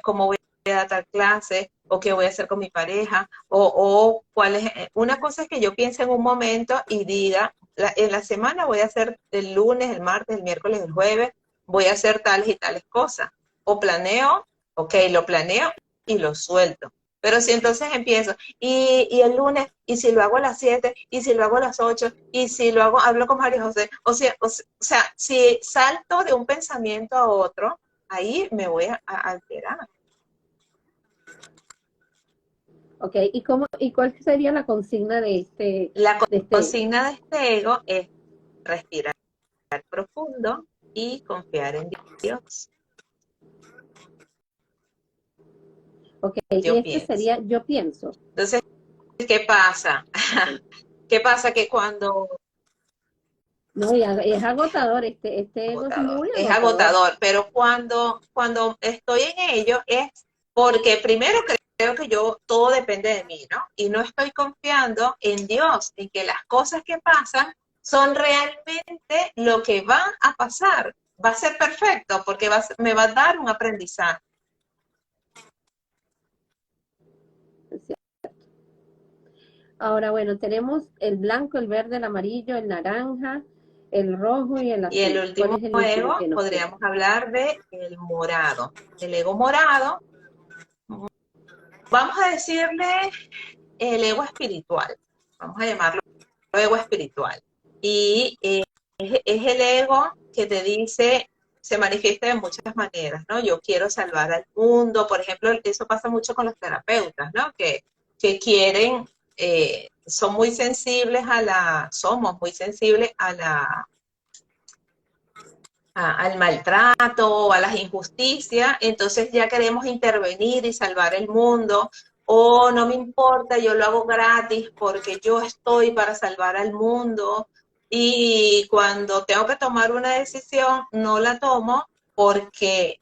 cómo voy a dar clase o qué voy a hacer con mi pareja o cuál es. Una cosa es que yo piense en un momento y diga, en la semana voy a hacer el lunes, el martes, el miércoles, el jueves, voy a hacer tales y tales cosas. O planeo, ok, lo planeo y lo suelto. Pero si entonces empiezo, y el lunes, y si lo hago a las 7, y si lo hago a las 8, y si lo hago, hablo con María José, o sea, si salto de un pensamiento a otro, ahí me voy a alterar. Ok, ¿y cuál sería la consigna La de este ego? consigna de este ego es respirar profundo y confiar en Dios. Ok, y Yo este pienso. sería yo pienso. Entonces, ¿qué pasa? Ok. ¿Qué pasa? Que cuando No, y es agotador, este ego es agotador, muy es agotador. agotador, pero cuando estoy en ello es porque primero creo que yo todo depende de mí, ¿no? Y no estoy confiando en Dios, en que las cosas que pasan son realmente lo que va a pasar. Va a ser perfecto porque me va a dar un aprendizaje. Ahora, bueno, tenemos el blanco, el verde, el amarillo, el naranja, el rojo y el Y el azul. ¿Cuál último es el último ego, que nos queda? podríamos hablar de el morado. El ego morado, vamos a decirle el ego espiritual. Vamos a llamarlo ego espiritual. Y es el ego que te dice, se manifiesta de muchas maneras, ¿no? Yo quiero salvar al mundo, por ejemplo, eso pasa mucho con los terapeutas, ¿no? Que quieren, somos muy sensibles al maltrato, a las injusticias, entonces ya queremos intervenir y salvar el mundo, o no me importa, yo lo hago gratis porque yo estoy para salvar al mundo, y cuando tengo que tomar una decisión, no la tomo porque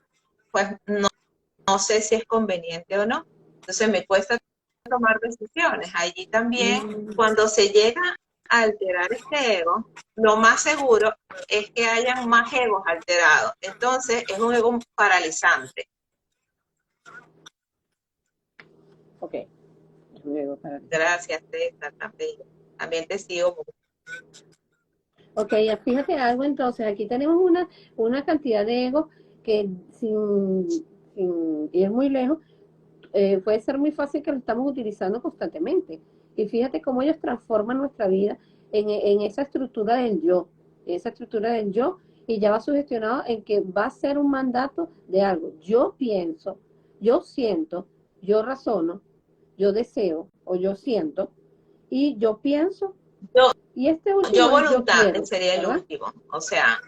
pues no sé si es conveniente o no. Entonces me cuesta tomar decisiones. Allí también, Mm, cuando se llega a alterar este ego, lo más seguro es que hayan más egos alterados. Entonces es un ego paralizante. ok, luego para. Gracias, César, también te sigo. Ok, ya fíjate algo entonces, aquí tenemos una cantidad de egos que sin ir muy lejos, puede ser muy fácil que lo estamos utilizando constantemente. Y fíjate cómo ellos transforman nuestra vida en esa estructura del yo, en esa estructura del yo, y ya va sugestionado en que va a ser un mandato de algo. Yo pienso, yo siento, yo razono, yo deseo o yo siento, y yo pienso, Yo, y este yo último es yo voluntad quiero, sería el ¿verdad? último. O sea,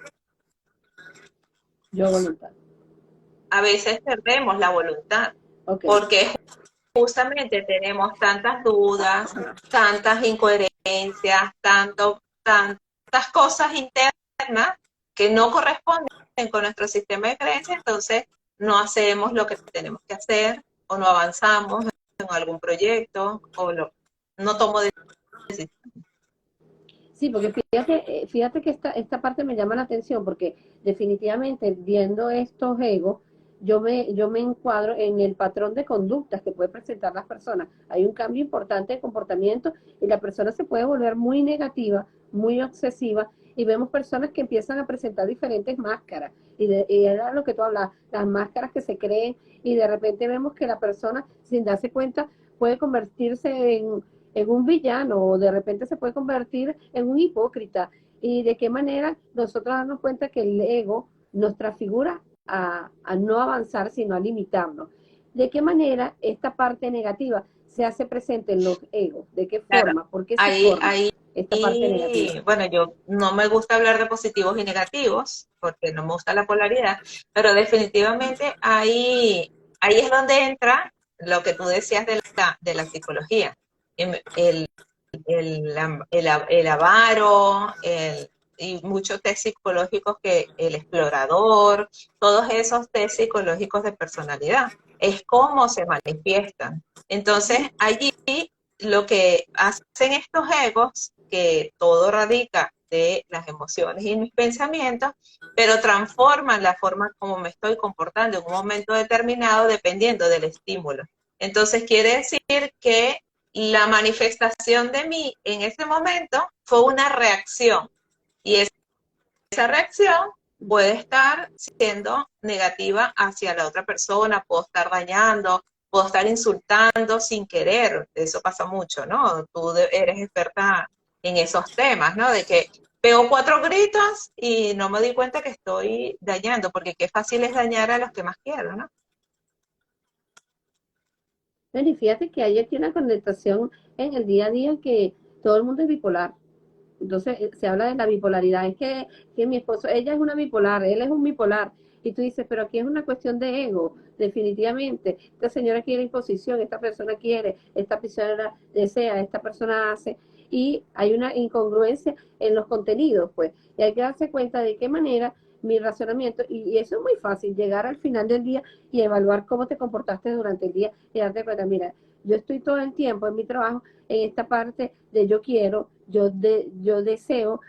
Yo voluntad. a veces perdemos la voluntad Ok. porque justamente tenemos tantas dudas, Ajá. tantas incoherencias, tantas cosas internas que no corresponden con nuestro sistema de creencias, entonces no hacemos lo que tenemos que hacer o no avanzamos en algún proyecto no tomo decisiones. Sí, porque fíjate que esta parte me llama la atención porque definitivamente viendo estos egos, yo me encuadro en el patrón de conductas que puede presentar las personas. Hay un cambio importante de comportamiento y la persona se puede volver muy negativa, muy obsesiva, y vemos personas que empiezan a presentar diferentes máscaras. Y era lo que tú hablas, las máscaras que se creen, y de repente vemos que la persona, sin darse cuenta, puede convertirse en un villano, o de repente se puede convertir en un hipócrita. Y de qué manera nosotros darnos cuenta que el ego nos transfigura a no avanzar, sino a limitarnos. ¿De qué manera esta parte negativa se hace presente en los egos? ¿De qué Claro, forma? ¿Por qué se ahí, forma ahí, esta parte negativa? bueno, yo no me gusta hablar de positivos y negativos, porque no me gusta la polaridad, pero definitivamente ahí es donde entra lo que tú decías de la psicología. El, el avaro, y muchos test psicológicos que el explorador, todos esos test psicológicos de personalidad, es cómo se manifiestan. Entonces, allí lo que hacen estos egos, que todo radica de las emociones y mis pensamientos, pero transforman la forma como me estoy comportando en un momento determinado dependiendo del estímulo. Entonces quiere decir que la manifestación de mí en ese momento fue una reacción y esa reacción puede estar siendo negativa hacia la otra persona, puedo estar dañando, puedo estar insultando sin querer, eso pasa mucho, ¿no? Tú eres experta en esos temas, ¿no? De que pego 4 gritos y no me di cuenta que estoy dañando, porque qué fácil es dañar a los que más quiero, ¿no? Bueno, y fíjate que hay aquí una connotación en el día a día que todo el mundo es bipolar. Entonces se habla de la bipolaridad. Que mi esposo, ella es una bipolar, él es un bipolar. Y tú dices, pero aquí es una cuestión de ego, definitivamente. Esta señora quiere imposición, esta persona quiere, esta persona desea, esta persona hace. Y hay una incongruencia en los contenidos, pues. Y hay que darse cuenta de qué manera mi razonamiento, y eso es muy fácil, llegar al final del día y evaluar cómo te comportaste durante el día y darte cuenta, mira, yo estoy todo el tiempo en mi trabajo en esta parte de yo quiero, yo deseo,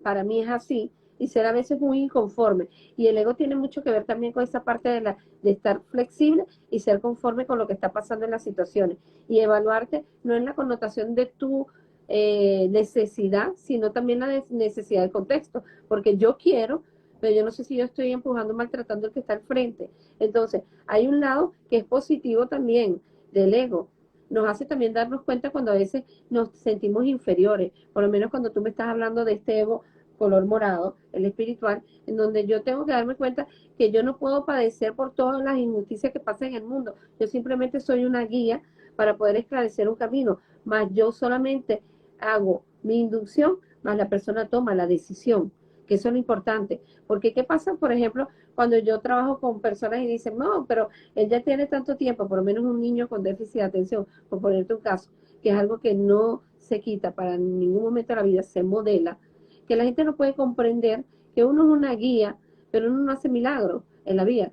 para mí es así, y ser a veces muy inconforme. Y el ego tiene mucho que ver también con esa parte de estar flexible y ser conforme con lo que está pasando en las situaciones. Y evaluarte no en la connotación de tu necesidad, sino también la necesidad del contexto, porque yo quiero, pero yo no sé si yo estoy empujando, maltratando al que está al frente. Entonces, hay un lado que es positivo también del ego. Nos hace también darnos cuenta cuando a veces nos sentimos inferiores, por lo menos cuando tú me estás hablando de este ego color morado, el espiritual, en donde yo tengo que darme cuenta que yo no puedo padecer por todas las injusticias que pasan en el mundo. Yo simplemente soy una guía para poder esclarecer un camino, más yo solamente hago mi inducción, más la persona toma la decisión, que eso es lo importante. Porque ¿qué pasa, por ejemplo, cuando yo trabajo con personas y dicen, no, pero él ya tiene tanto tiempo, por lo menos un niño con déficit de atención, por ponerte un caso, que es algo que no se quita para ningún momento de la vida, se modela, que la gente no puede comprender que uno es una guía, pero uno no hace milagros en la vida.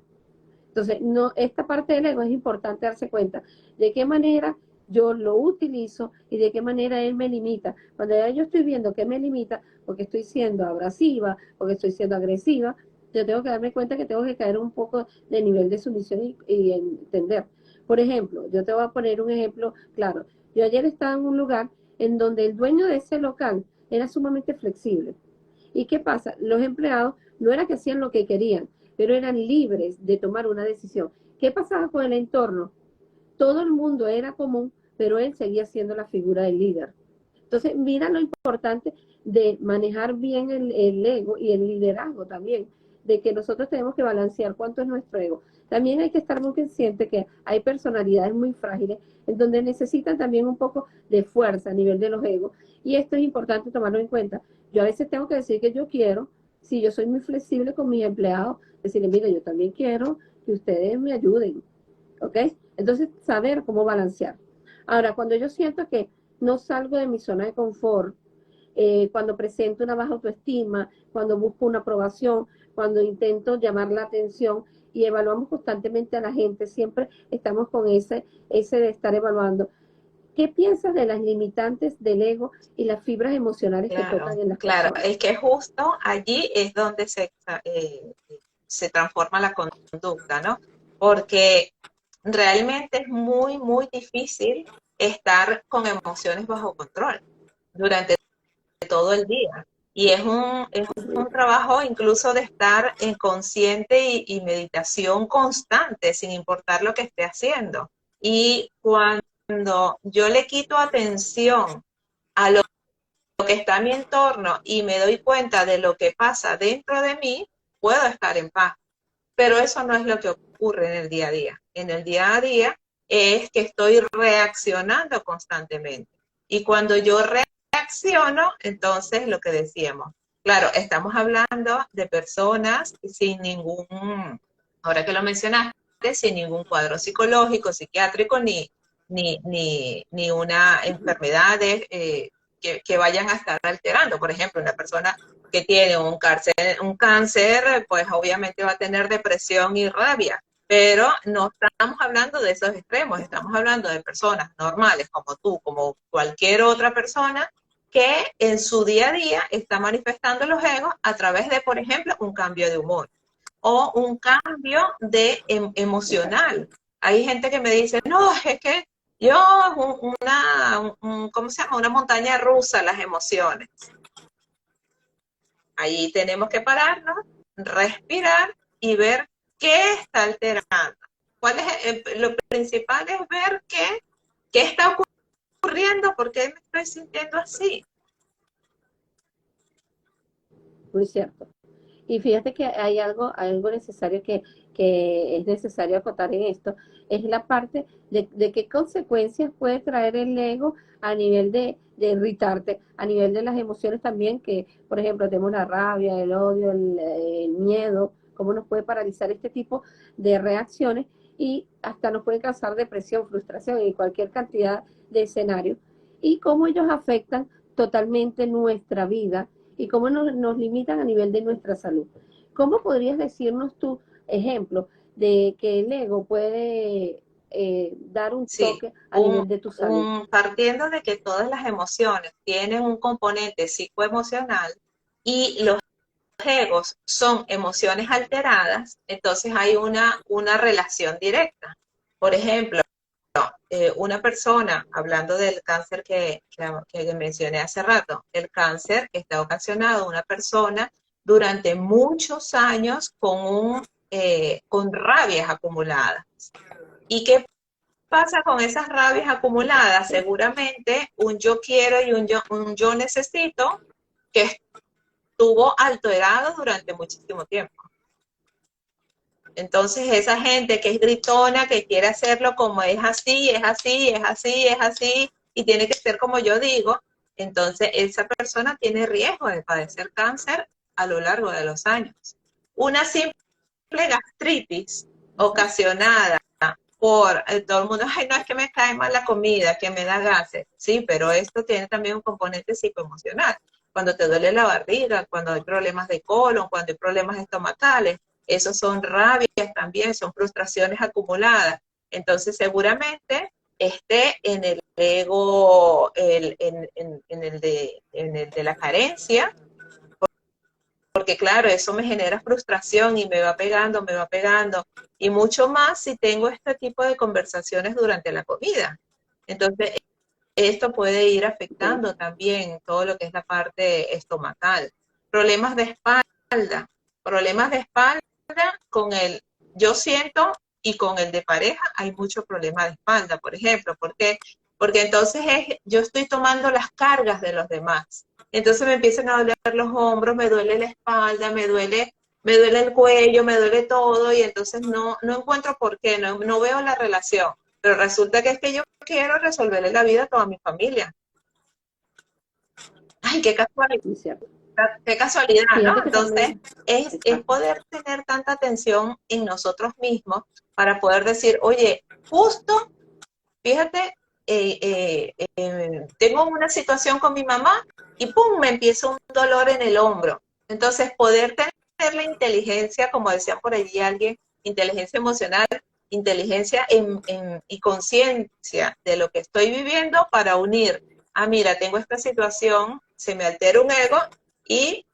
Entonces, no, esta parte del ego es importante darse cuenta de qué manera yo lo utilizo y de qué manera él me limita. Cuando yo estoy viendo que me limita, porque estoy siendo abrasiva, porque estoy siendo agresiva, yo tengo que darme cuenta que tengo que caer un poco de nivel de sumisión y entender. Por ejemplo, yo te voy a poner un ejemplo claro. Yo ayer estaba en un lugar en donde el dueño de ese local era sumamente flexible. ¿Y qué pasa? Los empleados no era que hacían lo que querían, pero eran libres de tomar una decisión. ¿Qué pasaba con el entorno? Todo el mundo era común, pero él seguía siendo la figura del líder. Entonces, mira lo importante de manejar bien el ego y el liderazgo también, de que nosotros tenemos que balancear cuánto es nuestro ego. También hay que estar muy consciente que hay personalidades muy frágiles en donde necesitan también un poco de fuerza a nivel de los egos, y esto es importante tomarlo en cuenta. Yo a veces tengo que decir que yo quiero, si yo soy muy flexible con mis empleados, decirle, mire, yo también quiero que ustedes me ayuden, ¿ok? Entonces, saber cómo balancear. Ahora, cuando yo siento que no salgo de mi zona de confort, cuando presento una baja autoestima, cuando busco una aprobación, cuando intento llamar la atención y evaluamos constantemente a la gente, siempre estamos con ese de estar evaluando. ¿Qué piensas de las limitantes del ego y las fibras emocionales que Claro, tocan en las claro, personas? es que justo allí es donde se transforma la conducta, ¿no? Porque realmente es muy, muy difícil estar con emociones bajo control durante todo el día. Y es un trabajo incluso de estar en consciente y meditación constante, sin importar lo que esté haciendo. Y cuando yo le quito atención a lo que está en mi entorno y me doy cuenta de lo que pasa dentro de mí, puedo estar en paz. Pero eso no es lo que ocurre en el día a día. En el día a día es que estoy reaccionando constantemente. Y cuando yo reacciono, entonces lo que decíamos, claro, estamos hablando de personas sin ningún, ahora que lo mencionaste, sin ningún cuadro psicológico, psiquiátrico, ni una enfermedad que vayan a estar alterando. Por ejemplo, una persona que tiene un cáncer, pues obviamente va a tener depresión y rabia, pero no estamos hablando de esos extremos, estamos hablando de personas normales como tú, como cualquier otra persona que en su día a día está manifestando los egos a través de, por ejemplo, un cambio de humor o un cambio de emocional. Hay gente que me dice, no, es que yo, ¿cómo se llama? Una montaña rusa, las emociones. Ahí tenemos que pararnos, respirar y ver qué está alterando. Lo principal es ver qué está ocurriendo, por qué me estoy sintiendo así. Muy cierto. Y fíjate que hay algo necesario que es necesario acotar en esto, es la parte de qué consecuencias puede traer el ego a nivel de irritarte, a nivel de las emociones también, que por ejemplo tenemos la rabia, el odio, el miedo, cómo nos puede paralizar este tipo de reacciones y hasta nos puede causar depresión, frustración y cualquier cantidad de escenarios, y cómo ellos afectan totalmente nuestra vida y cómo nos limitan a nivel de nuestra salud. ¿Cómo podrías decirnos tu ejemplo de que el ego puede dar un Sí, toque a nivel de tu salud? partiendo de que todas las emociones tienen un componente psicoemocional y los egos son emociones alteradas, entonces hay una relación directa. Por ejemplo, una persona, hablando del cáncer que mencioné hace rato, el cáncer está ocasionado a una persona durante muchos años con rabias acumuladas. ¿Y qué pasa con esas rabias acumuladas? Seguramente un yo quiero y un yo necesito que estuvo alterado durante muchísimo tiempo. Entonces esa gente que es gritona, que quiere hacerlo como es así, es así, es así, es así, y tiene que ser como yo digo, entonces esa persona tiene riesgo de padecer cáncer a lo largo de los años. Una simple gastritis ocasionada por todo el mundo, ay, no, es que me cae mal la comida, que me da gases. Sí, pero esto tiene también un componente psicoemocional. Cuando te duele la barriga, cuando hay problemas de colon, cuando hay problemas estomacales, esos son rabias también, son frustraciones acumuladas. Entonces, seguramente esté en el ego, en el de la carencia, porque claro, eso me genera frustración y me va pegando, y mucho más si tengo este tipo de conversaciones durante la comida. Entonces, esto puede ir Okay. afectando también todo lo que es la parte estomacal. Problemas de espalda, problemas de espalda con el, yo siento, y con el de pareja hay mucho problema de espalda, por ejemplo. ¿Por qué? Porque entonces yo estoy tomando las cargas de los demás. Entonces me empiezan a doler los hombros, me duele la espalda, me duele el cuello, me duele todo, y entonces no encuentro por qué, no veo la relación. Pero resulta que es que yo quiero resolverle la vida a toda mi familia. Ay, Muy cierto. qué casualidad, ¿no? Fíjate que Entonces, también, es exacto. poder tener tanta atención en nosotros mismos para poder decir, oye, justo, fíjate, tengo una situación con mi mamá y pum, me empieza un dolor en el hombro. Entonces, poder tener la inteligencia, como decía por allí alguien, inteligencia emocional, inteligencia y conciencia de lo que estoy viviendo para unir, ah, mira, tengo esta situación, se me altera un ego y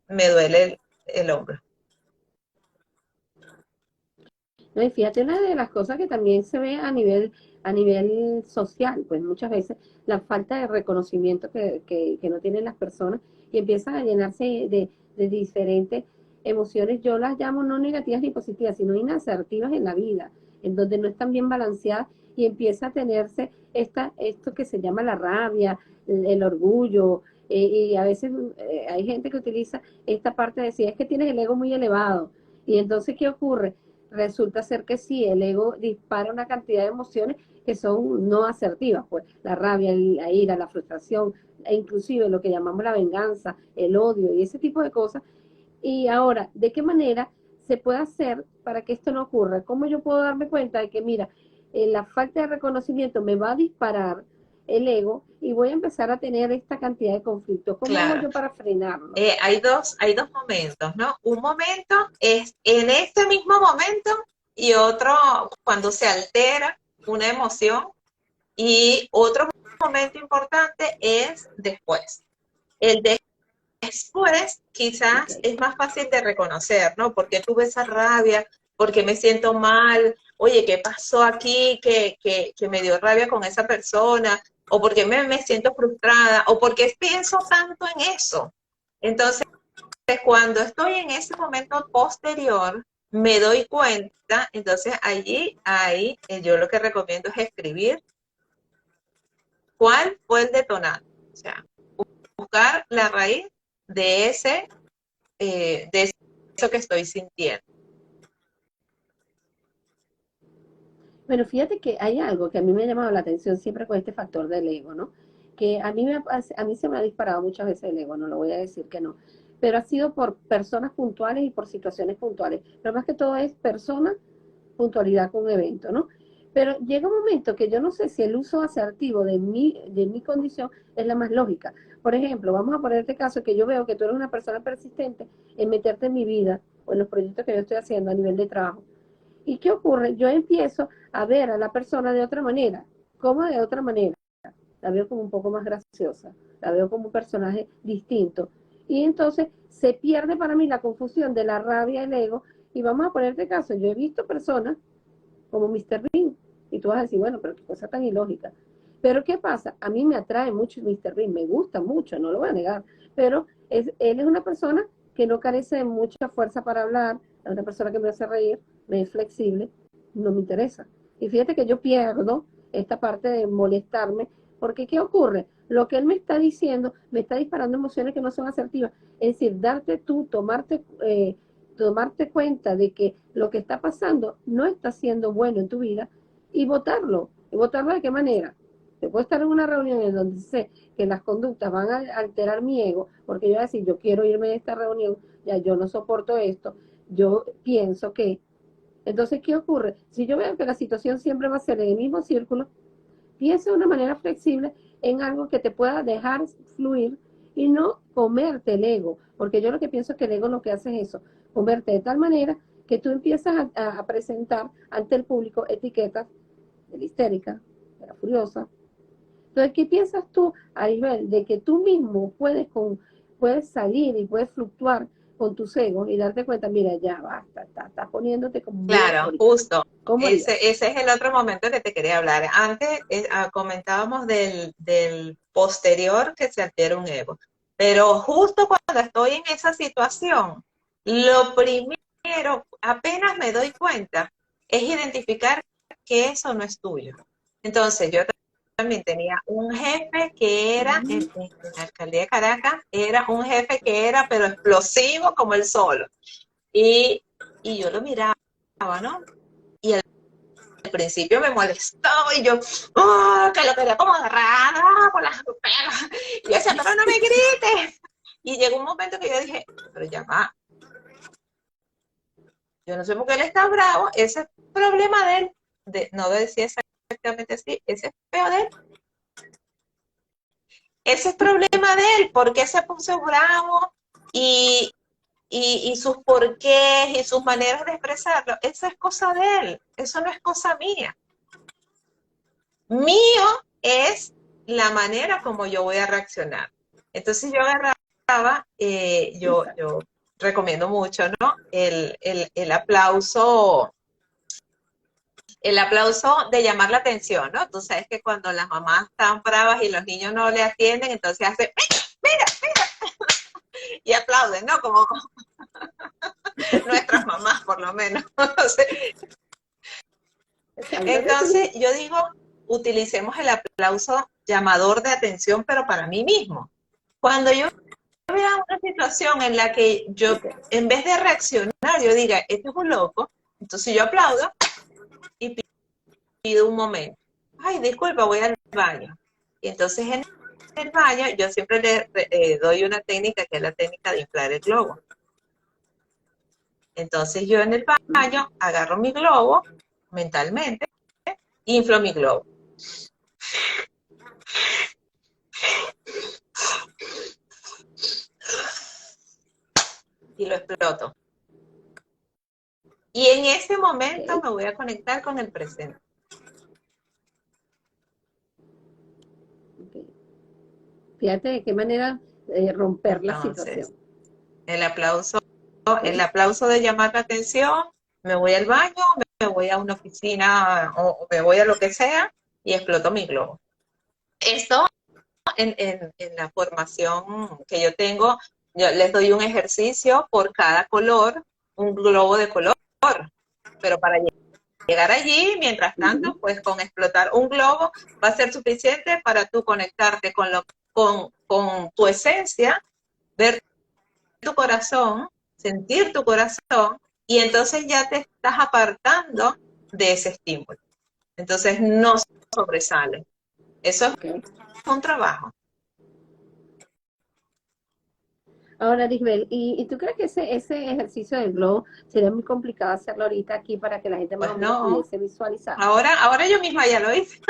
me duele el hombro. No, y fíjate, una de las cosas que también se ve a nivel social, pues muchas veces la falta de reconocimiento que no tienen las personas y empiezan a llenarse de diferentes emociones, yo las llamo no negativas ni positivas, sino inasertivas en la vida, en donde no están bien balanceadas y empieza a tenerse esto que se llama la rabia, el orgullo, y a veces hay gente que utiliza esta parte de decir, es que tienes el ego muy elevado. Y entonces, ¿qué ocurre? Resulta ser que sí, el ego dispara una cantidad de emociones que son no asertivas, pues la rabia, la ira, la frustración, e inclusive lo que llamamos la venganza, el odio y ese tipo de cosas. Y ahora, ¿de qué manera se puede hacer para que esto no ocurra? ¿Cómo yo puedo darme cuenta de que, mira, la falta de reconocimiento me va a disparar el ego y voy a empezar a tener esta cantidad de conflictos? ¿Cómo hago Claro. yo para frenarlo? Hay dos momentos, ¿no? Un momento es en este mismo momento y otro cuando se altera una emoción y otro momento importante es después. El después quizás Okay. es más fácil de reconocer, ¿no? Porque tuve esa rabia, porque me siento mal, oye, ¿qué pasó aquí que me dio rabia con esa persona? O porque me siento frustrada, o porque pienso tanto en eso. Entonces, cuando estoy en ese momento posterior, me doy cuenta, entonces ahí, yo lo que recomiendo es escribir cuál fue el detonante. O sea, buscar la raíz de de eso que estoy sintiendo. Bueno, fíjate que hay algo que a mí me ha llamado la atención siempre con este factor del ego, ¿no? Que a mí se me ha disparado muchas veces el ego, no lo voy a decir que no, pero ha sido por personas puntuales y por situaciones puntuales. Pero más que todo es persona, puntualidad con un evento, ¿no? Pero llega un momento que yo no sé si el uso asertivo de mi condición es la más lógica. Por ejemplo, vamos a poner este caso que yo veo que tú eres una persona persistente en meterte en mi vida o en los proyectos que yo estoy haciendo a nivel de trabajo. ¿Y qué ocurre? Yo empiezo a ver a la persona de otra manera. ¿Cómo de otra manera? La veo como un poco más graciosa, la veo como un personaje distinto. Y entonces se pierde para mí la confusión de la rabia, el ego. Y vamos a ponerte caso, yo he visto personas como Mr. Bean, y tú vas a decir, bueno, pero qué cosa tan ilógica. Pero ¿qué pasa? A mí me atrae mucho Mr. Bean, me gusta mucho, no lo voy a negar, pero él es una persona que no carece de mucha fuerza para hablar, es una persona que me hace reír, me es flexible, no me interesa. Y fíjate que yo pierdo esta parte de molestarme, porque ¿qué ocurre? Lo que él me está diciendo me está disparando emociones que no son asertivas. Es decir, darte tú, tomarte cuenta de que lo que está pasando no está siendo bueno en tu vida y votarlo. ¿Y votarlo de qué manera? Te puedo estar en una reunión en donde sé que las conductas van a alterar mi ego, porque yo voy a decir, yo quiero irme de esta reunión, ya yo no soporto esto, yo pienso que... Entonces, ¿qué ocurre? Si yo veo que la situación siempre va a ser en el mismo círculo, piensa de una manera flexible en algo que te pueda dejar fluir y no comerte el ego, porque yo lo que pienso es que el ego lo que hace es eso, comerte de tal manera que tú empiezas a presentar ante el público etiquetas de la histérica, de la furiosa. Entonces, ¿qué piensas tú a nivel de que tú mismo puedes salir y puedes fluctuar con tus egos y darte cuenta, mira, ya basta, estás poniéndote como muy Claro, eufórica? justo. ¿Cómo harías? Ese es el otro momento que te quería hablar. Antes comentábamos del posterior que se altera un ego. Pero justo cuando estoy en esa situación, lo primero, apenas me doy cuenta, es identificar que eso no es tuyo. Entonces, yo también tenía un jefe que era, en la alcaldía de Caracas, era un jefe que era, pero explosivo como el sol. Y, y yo lo miraba, ¿no? Y al principio me molestó y yo, oh, que lo quería como agarrar, ¿no? Por las pelas. Y yo decía, pero no me grites. Y llegó un momento que yo dije, pero ya va, yo no sé por qué él está bravo, ese es problema de él. No decía exactamente así, ese es feo de él. Ese es problema de él, porque se puso bravo y, y sus porqués y sus maneras de expresarlo, eso es cosa de él, eso no es cosa mía. Mío es la manera como yo voy a reaccionar. Entonces yo agarraba, yo Exacto. recomiendo mucho, ¿no? El aplauso el aplauso de llamar la atención, ¿no? Tú sabes que cuando las mamás están bravas y los niños no le atienden, entonces hacen, mira, y aplauden, ¿no? Como nuestras mamás, por lo menos. Entonces, yo digo, utilicemos el aplauso llamador de atención, pero para mí mismo. Cuando yo vea una situación en la que yo, en vez de reaccionar, yo diga, este es un loco, entonces yo aplaudo y pido un momento. Ay, disculpa, voy al baño. Y entonces en el baño yo siempre le doy una técnica que es la técnica de inflar el globo. Entonces yo en el baño agarro mi globo mentalmente, inflo mi globo. Y lo exploto. Y en ese momento me voy a conectar con el presente. Fíjate de qué manera romper la situación. El aplauso de llamar la atención, me voy al baño, me voy a una oficina o me voy a lo que sea y exploto mi globo. Esto en la formación que yo tengo, yo les doy un ejercicio por cada color, un globo de color, pero para llegar allí, mientras tanto, pues con explotar un globo va a ser suficiente para tú conectarte con tu esencia, ver tu corazón, sentir tu corazón, y entonces ya te estás apartando de ese estímulo. Entonces no sobresale. Eso es un trabajo. Ahora, Lisbel, ¿y tú crees que ese ejercicio del globo sería muy complicado hacerlo ahorita aquí para que la gente más o menos pudiese visualizar? Ahora yo misma ya lo hice.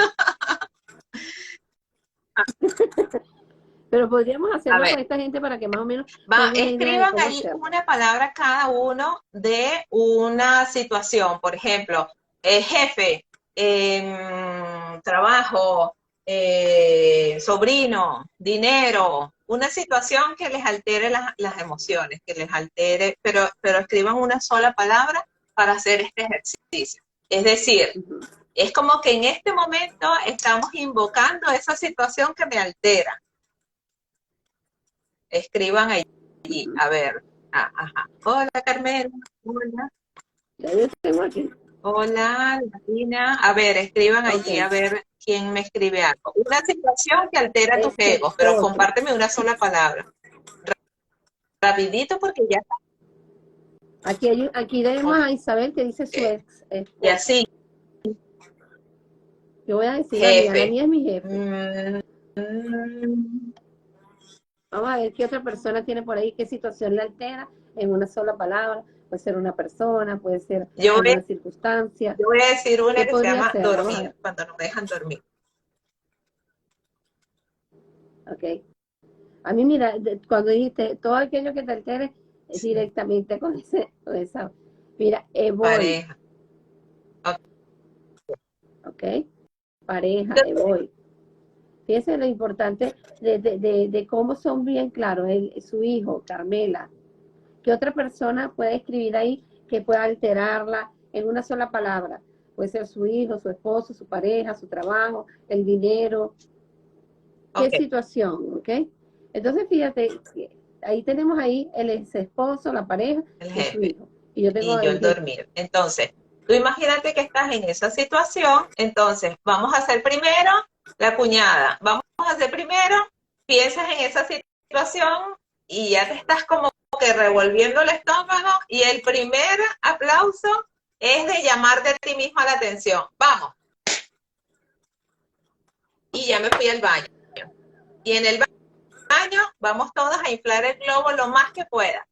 Pero podríamos hacerlo con esta gente para que más o menos escriban ahí una palabra cada uno de una situación. Por ejemplo, jefe, trabajo, sobrino, dinero, una situación que les altere las emociones, que les altere, pero escriban una sola palabra para hacer este ejercicio. Es decir, es como que en este momento estamos invocando esa situación que me altera. Escriban ahí, a ver. Ajá. Hola, Carmen. Hola. Yo tengo aquí. Hola, Latina. A ver, escriban allí a ver quién me escribe algo. Una situación que altera tus egos, pero compárteme una sola palabra. Rapidito porque ya está. Aquí tenemos a Isabel que dice su ex. Y así. Yo voy a decir la mía es mi jefe. Vamos a ver qué otra persona tiene por ahí, qué situación le altera en una sola palabra. Puede ser una persona, puede ser una circunstancia. Yo voy a decir una que se llama dormir, cuando no me dejan dormir. Ok. A mí, mira, cuando dijiste todo aquello que te altere, es directamente con esa. Mira, voy. Pareja. Ok. Pareja, voy. Fíjense lo importante de cómo son bien claros su hijo, Carmela. ¿Qué otra persona puede escribir ahí que pueda alterarla en una sola palabra? Puede ser su hijo, su esposo, su pareja, su trabajo, el dinero. ¿Qué situación? ¿Ok? Entonces, fíjate, ahí tenemos ahí el ex esposo, la pareja y su hijo. Y yo tengo el dormir. Entonces, tú imagínate que estás en esa situación, entonces vamos a hacer primero la cuñada. Vamos a hacer primero, piensas en esa situación y ya te estás como que revolviendo el estómago y el primer aplauso es de llamarte a ti misma la atención. Vamos. Y ya me fui al baño. Y en el baño vamos todas a inflar el globo lo más que pueda.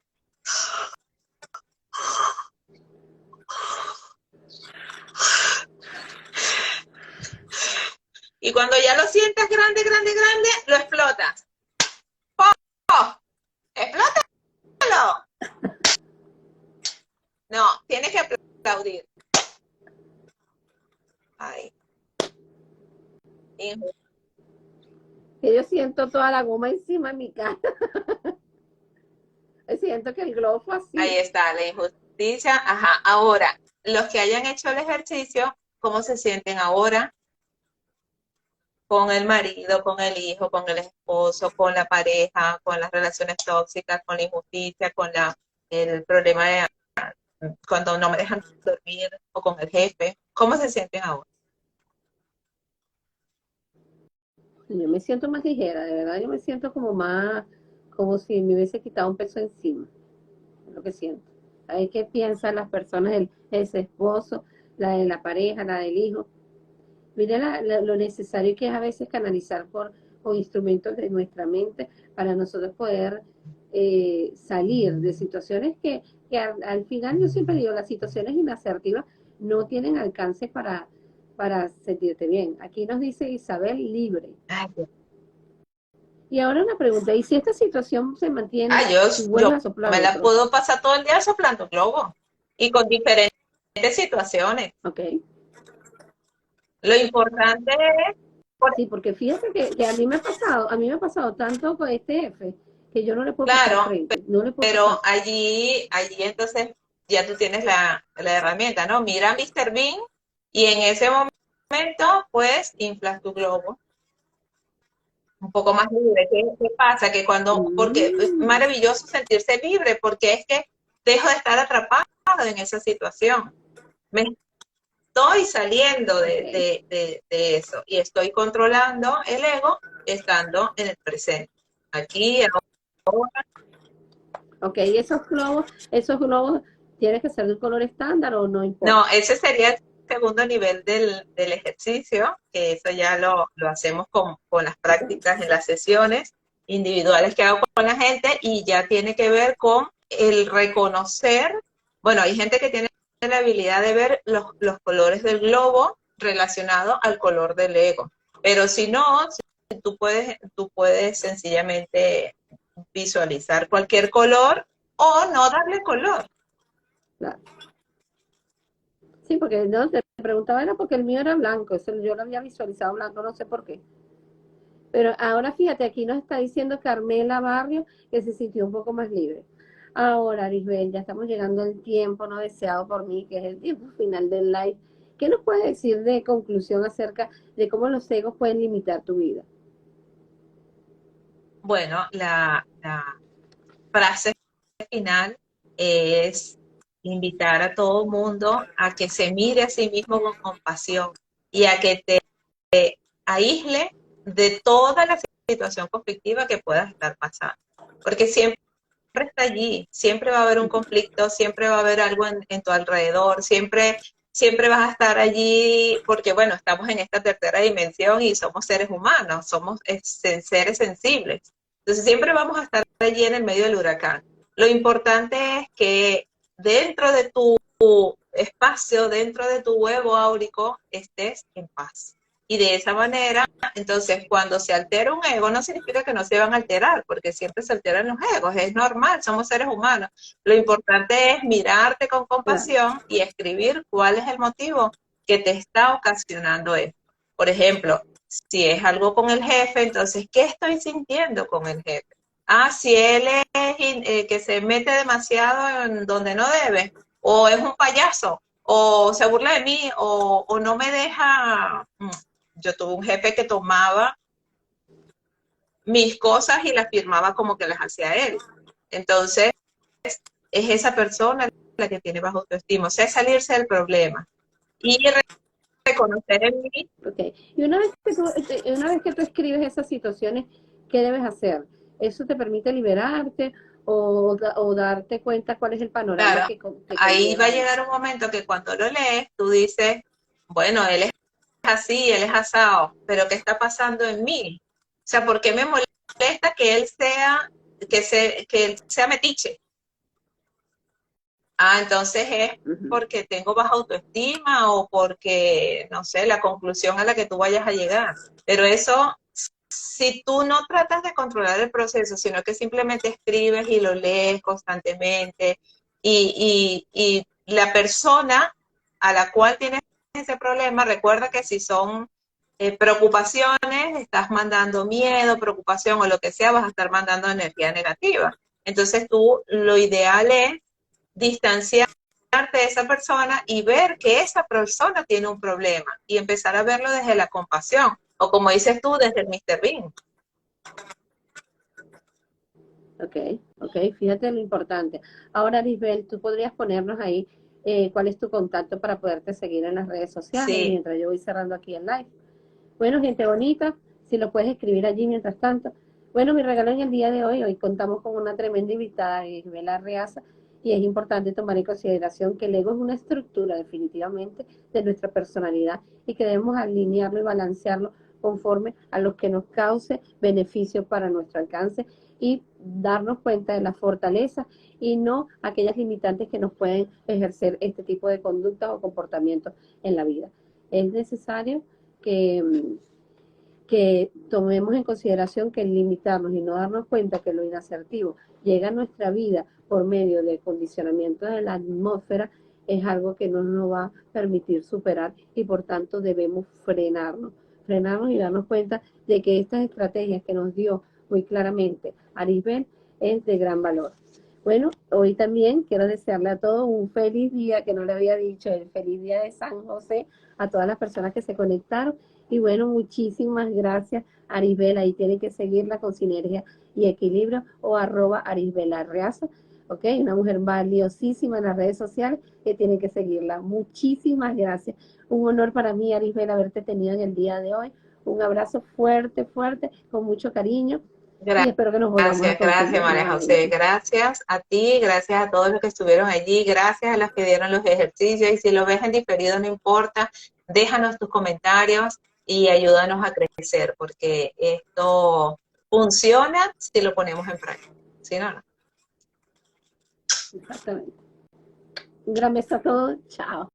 Y cuando ya lo sientas grande, grande, grande, lo explotas. ¡Oh! ¡Explótalo! No, tienes que aplaudir. Ay. Que yo siento toda la goma encima de mi cara. Siento que el globo fue así. Ahí está, la injusticia. Ajá. Ahora, los que hayan hecho el ejercicio, cómo se sienten ahora con el marido, con el hijo, con el esposo, con la pareja, con las relaciones tóxicas, con la injusticia, con el problema de cuando no me dejan dormir o con el jefe. ¿Cómo se sienten ahora? Yo me siento más ligera, de verdad, yo me siento como más, como si me hubiese quitado un peso encima, es lo que siento. ¿Sabes qué piensan las personas, ese esposo, la de la pareja, la del hijo? Mira lo necesario que es a veces canalizar con instrumentos de nuestra mente para nosotros poder salir de situaciones que al final yo siempre digo, las situaciones inasertivas no tienen alcance para sentirte bien. Aquí nos dice Isabel libre. Ay, Y ahora una pregunta, ¿y si esta situación se mantiene yo, y vuelve yo a soplar me la otro? puedo pasar todo el día soplando globo y con diferentes situaciones. ¿Ok? Lo importante es, Sí, porque fíjate que a mí me ha pasado tanto con este F que yo no le puedo pasar claro, frente, no le puedo pasar. pero allí entonces ya tú tienes la herramienta, ¿no? Mira Mr. Bean y en ese momento, pues, inflas tu globo un poco más libre. ¿Qué pasa? Que porque es Mm, maravilloso sentirse libre, porque es que dejo de estar atrapado en esa situación. Me estoy saliendo ok, de eso y estoy controlando el ego estando en el presente. Aquí, ahora. ok, esos globos tienen que ser de un color estándar o no No, importa. ese sería el segundo nivel del ejercicio, que eso ya lo hacemos con las Ok, prácticas en las sesiones individuales que hago con la gente y ya tiene que ver con el reconocer, bueno, hay gente que tiene la habilidad de ver los colores del globo relacionado al color del ego, pero si no, tú puedes sencillamente visualizar cualquier color o no darle color. claro. Sí, porque no te preguntaba era porque el mío era blanco, eso yo lo había visualizado blanco, no sé por qué. Pero ahora fíjate, aquí nos está diciendo Carmela Barrio que se sintió un poco más libre. Ahora, Lisbeth, ya estamos llegando al tiempo no deseado por mí, que es el tiempo final del live. ¿Qué nos puede decir de conclusión acerca de cómo los egos pueden limitar tu vida? Bueno, la frase final es invitar a todo mundo a que se mire a sí mismo con compasión y a que te aísle de toda la situación conflictiva que puedas estar pasando. Porque siempre está allí, siempre va a haber un conflicto, siempre va a haber algo en tu alrededor, siempre vas a estar allí porque, bueno, estamos en esta tercera dimensión y somos seres humanos, somos seres sensibles. Entonces siempre vamos a estar allí en el medio del huracán. Lo importante es que dentro de tu espacio, dentro de tu huevo áurico, estés en paz. Y de esa manera, entonces, cuando se altera un ego, no significa que no se van a alterar, porque siempre se alteran los egos, es normal, somos seres humanos. Lo importante es mirarte con Claro, compasión y escribir cuál es el motivo que te está ocasionando esto. Por ejemplo, si es algo con el jefe, entonces, ¿qué estoy sintiendo con el jefe? Ah, si él es que se mete demasiado en donde no debe, o es un payaso, o se burla de mí, o no me deja. Yo tuve un jefe que tomaba mis cosas y las firmaba como que las hacía él. Entonces, es esa persona la que tiene bajo autoestima, o sea, es salirse del problema y reconocer en mí. ok. Y una vez que tú escribes esas situaciones, ¿qué debes hacer? ¿Eso te permite liberarte o darte cuenta cuál es el panorama Claro, que te ahí va conlleva a eso? llegar un momento que cuando lo lees, tú dices, bueno, él es así, él es asado, pero ¿qué está pasando en mí? O sea, ¿por qué me molesta que él sea, que él sea metiche? Ah, entonces es Ujú. porque tengo baja autoestima o porque, no sé, la conclusión a la que tú vayas a llegar. Pero eso, si tú no tratas de controlar el proceso, sino que simplemente escribes y lo lees constantemente y la persona a la cual tienes ese problema, recuerda que si son preocupaciones, estás mandando miedo, preocupación o lo que sea, vas a estar mandando energía negativa. Entonces tú, lo ideal es distanciarte de esa persona y ver que esa persona tiene un problema y empezar a verlo desde la compasión o como dices tú, desde el Mr. Bean. Ok, fíjate lo importante. Ahora, Lisbel, tú podrías ponernos ahí cuál es tu contacto para poderte seguir en las redes sociales Sí, mientras yo voy cerrando aquí el live. Bueno, gente bonita, si lo puedes escribir allí mientras tanto. Bueno, mi regalo en el día de hoy contamos con una tremenda invitada, Isabel Arreaza, y es importante tomar en consideración que el ego es una estructura definitivamente de nuestra personalidad y que debemos alinearlo y balancearlo conforme a lo que nos cause beneficio para nuestro alcance y darnos cuenta de la fortaleza y no aquellas limitantes que nos pueden ejercer este tipo de conductas o comportamientos en la vida. Es necesario que, que tomemos en consideración que el limitarnos y no darnos cuenta que lo inasertivo llega a nuestra vida por medio de condicionamiento de la atmósfera es algo que no nos va a permitir superar y por tanto debemos frenarnos y darnos cuenta de que estas estrategias que nos dio muy claramente Arisbel es de gran valor. Bueno, hoy también quiero desearle a todos un feliz día, que no le había dicho, el feliz día de San José, a todas las personas que se conectaron. Y bueno, muchísimas gracias, Arisbel. Ahí tienen que seguirla con Sinergia y Equilibrio o @Arisbel Arreaza. Ok, una mujer valiosísima en las redes sociales que tienen que seguirla. Muchísimas gracias. Un honor para mí, Arisbel, haberte tenido en el día de hoy. Un abrazo fuerte, fuerte, con mucho cariño. Y espero que nos volvamos a gracias conseguir María José, nuevamente. gracias a ti, gracias a todos los que estuvieron allí, gracias a los que dieron los ejercicios y si lo ves en diferido no importa, déjanos tus comentarios y ayúdanos a crecer porque esto funciona si lo ponemos en práctica, si no, no. Exactamente. Un gran beso a todos. Chao.